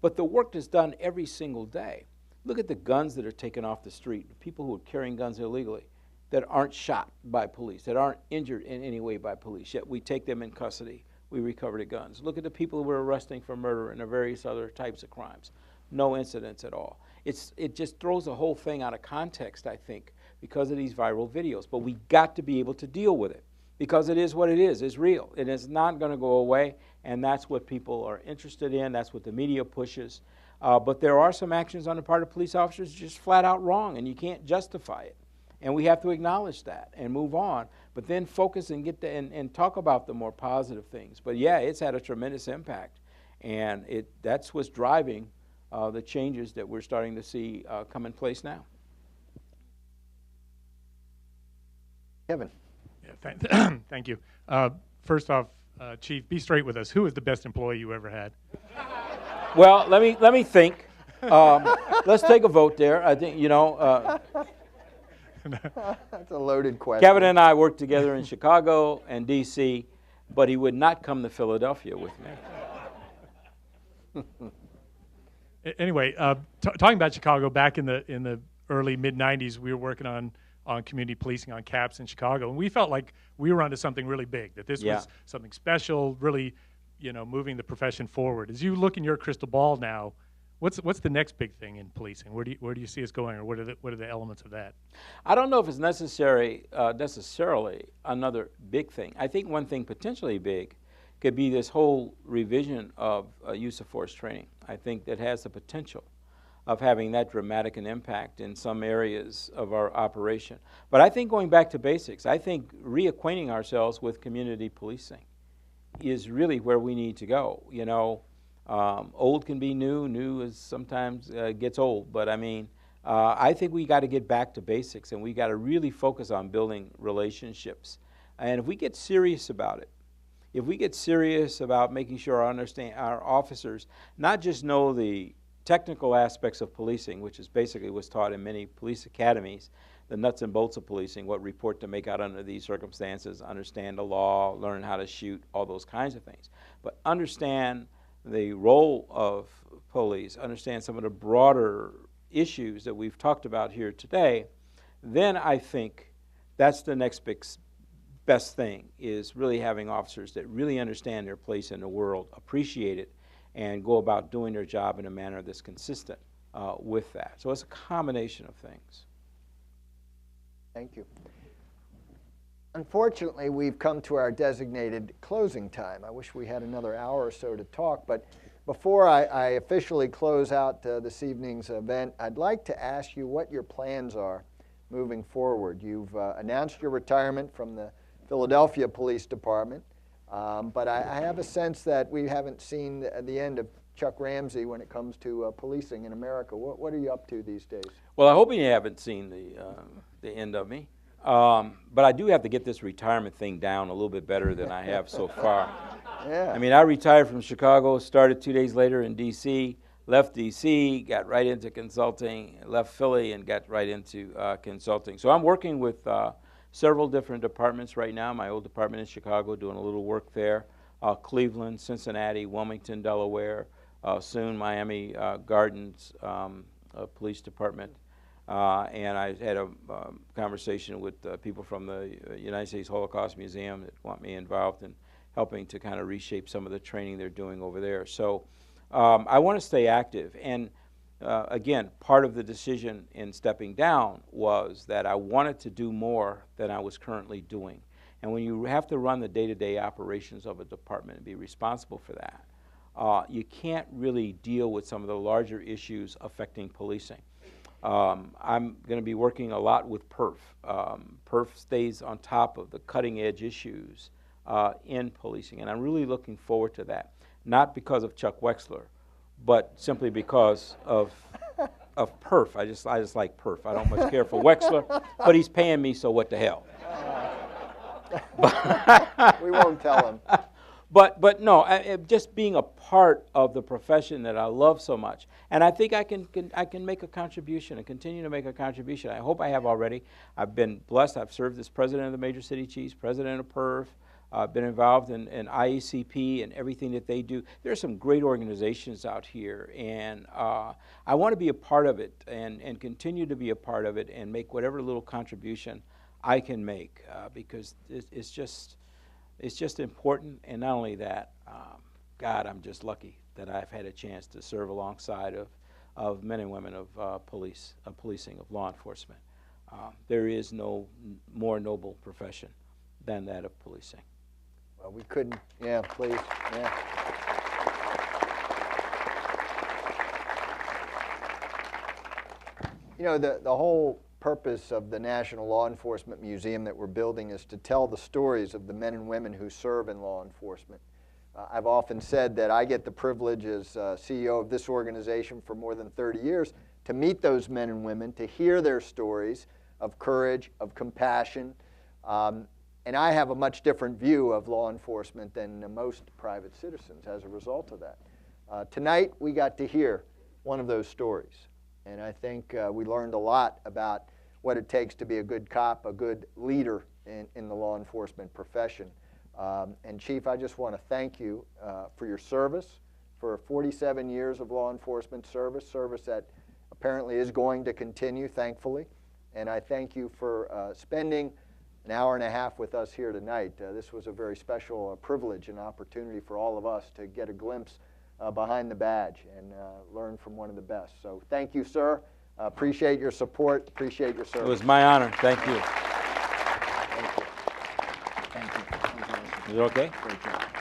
but the work that's done every single day. Look at the guns that are taken off the street, the people who are carrying guns illegally that aren't shot by police, that aren't injured in any way by police, yet we take them in custody, we recover the guns. Look at the people who we're arresting for murder and the various other types of crimes. No incidents at all. It just throws the whole thing out of context, I think, because of these viral videos. But we got to be able to deal with it, because it is what it is. It's real. It is not going to go away, and that's what people are interested in. That's what the media pushes. But there are some actions on the part of police officers just flat out wrong, and you can't justify it. And we have to acknowledge that and move on, but then focus and and talk about the more positive things. But yeah, it's had a tremendous impact, and that's what's driving the changes that we're starting to see come in place now. Kevin. Yeah, thank you. First off, Chief, be straight with us. Who is the best employee you ever had? Well, let me think. Let's take a vote there. I think That's a loaded question. Kevin and I worked together in Chicago and D.C., but he would not come to Philadelphia with me. Anyway, talking about Chicago, back in the early mid-'90s, we were working on community policing on CAPS in Chicago, and we felt like we were onto something really big, that this was something special, really, moving the profession forward. As you look in your crystal ball now, what's the next big thing in policing? Where do you see us going, or what are the elements of that? I don't know if it's necessarily another big thing. I think one thing potentially big could be this whole revision of use of force training. I think that has the potential of having that dramatic an impact in some areas of our operation. But I think going back to basics, I think reacquainting ourselves with community policing is really where we need to go. Old can be new. New is sometimes gets old. But I mean, I think we got to get back to basics, and we got to really focus on building relationships. And if we get serious about it, if we get serious about making sure our officers not just know the technical aspects of policing, which is basically what's taught in many police academies, the nuts and bolts of policing, what report to make out under these circumstances, understand the law, learn how to shoot, all those kinds of things. But understand the role of police, understand some of the broader issues that we've talked about here today, then I think that's the next best thing, is really having officers that really understand their place in the world, appreciate it, and go about doing their job in a manner that's consistent with that. So it's a combination of things. Thank you. Unfortunately, we've come to our designated closing time. I wish we had another hour or so to talk, but before I officially close out this evening's event, I'd like to ask you what your plans are moving forward. You've announced your retirement from the Philadelphia Police Department, but I have a sense that we haven't seen the end of Chuck Ramsey when it comes to policing in America. What are you up to these days? Well, I hope you haven't seen the end of me. But I do have to get this retirement thing down a little bit better than I have so far. Yeah. I mean, I retired from Chicago, started 2 days later in D.C., left D.C., got right into consulting, left Philly, and got right into consulting. So I'm working with several different departments right now. My old department in Chicago, doing a little work there. Cleveland, Cincinnati, Wilmington, Delaware, soon Miami Gardens Police Department. And I had a conversation with people from the United States Holocaust Museum that want me involved in helping to kind of reshape some of the training they're doing over there. So I want to stay active. And again, part of the decision in stepping down was that I wanted to do more than I was currently doing. And when you have to run the day-to-day operations of a department and be responsible for that, you can't really deal with some of the larger issues affecting policing. I'm going to be working a lot with PERF. PERF stays on top of the cutting-edge issues in policing, and I'm really looking forward to that. Not because of Chuck Wexler, but simply because of PERF. I just like PERF. I don't much care for Wexler, but he's paying me, so what the hell? We won't tell him. But no, just being a part of the profession that I love so much, and I think I can make a contribution and continue to make a contribution. I hope I have already. I've been blessed. I've served as president of the Major City Chiefs, president of PERF. I've been involved in IECP and everything that they do. There are some great organizations out here, and I want to be a part of it and continue to be a part of it and make whatever little contribution I can make because it's just important. And not only that, God, I'm just lucky that I've had a chance to serve alongside of men and women of policing, of law enforcement. There is no more noble profession than that of policing. Well, we couldn't, yeah, please, yeah. You know, the whole purpose of the National Law Enforcement Museum that we're building is to tell the stories of the men and women who serve in law enforcement. I've often said that I get the privilege as CEO of this organization for more than 30 years to meet those men and women, to hear their stories of courage, of compassion, and I have a much different view of law enforcement than most private citizens as a result of that. Tonight, we got to hear one of those stories. And I think we learned a lot about what it takes to be a good cop, a good leader in the law enforcement profession. And Chief, I just want to thank you for your service, for 47 years of law enforcement service that apparently is going to continue, thankfully. And I thank you for spending an hour and a half with us here tonight. This was a very special privilege and opportunity for all of us to get a glimpse behind the badge and learn from one of the best. So thank you, sir. Appreciate your support. Appreciate your service. It was my honor. Thank you. Thank you. Thank you. Is it okay? Great job.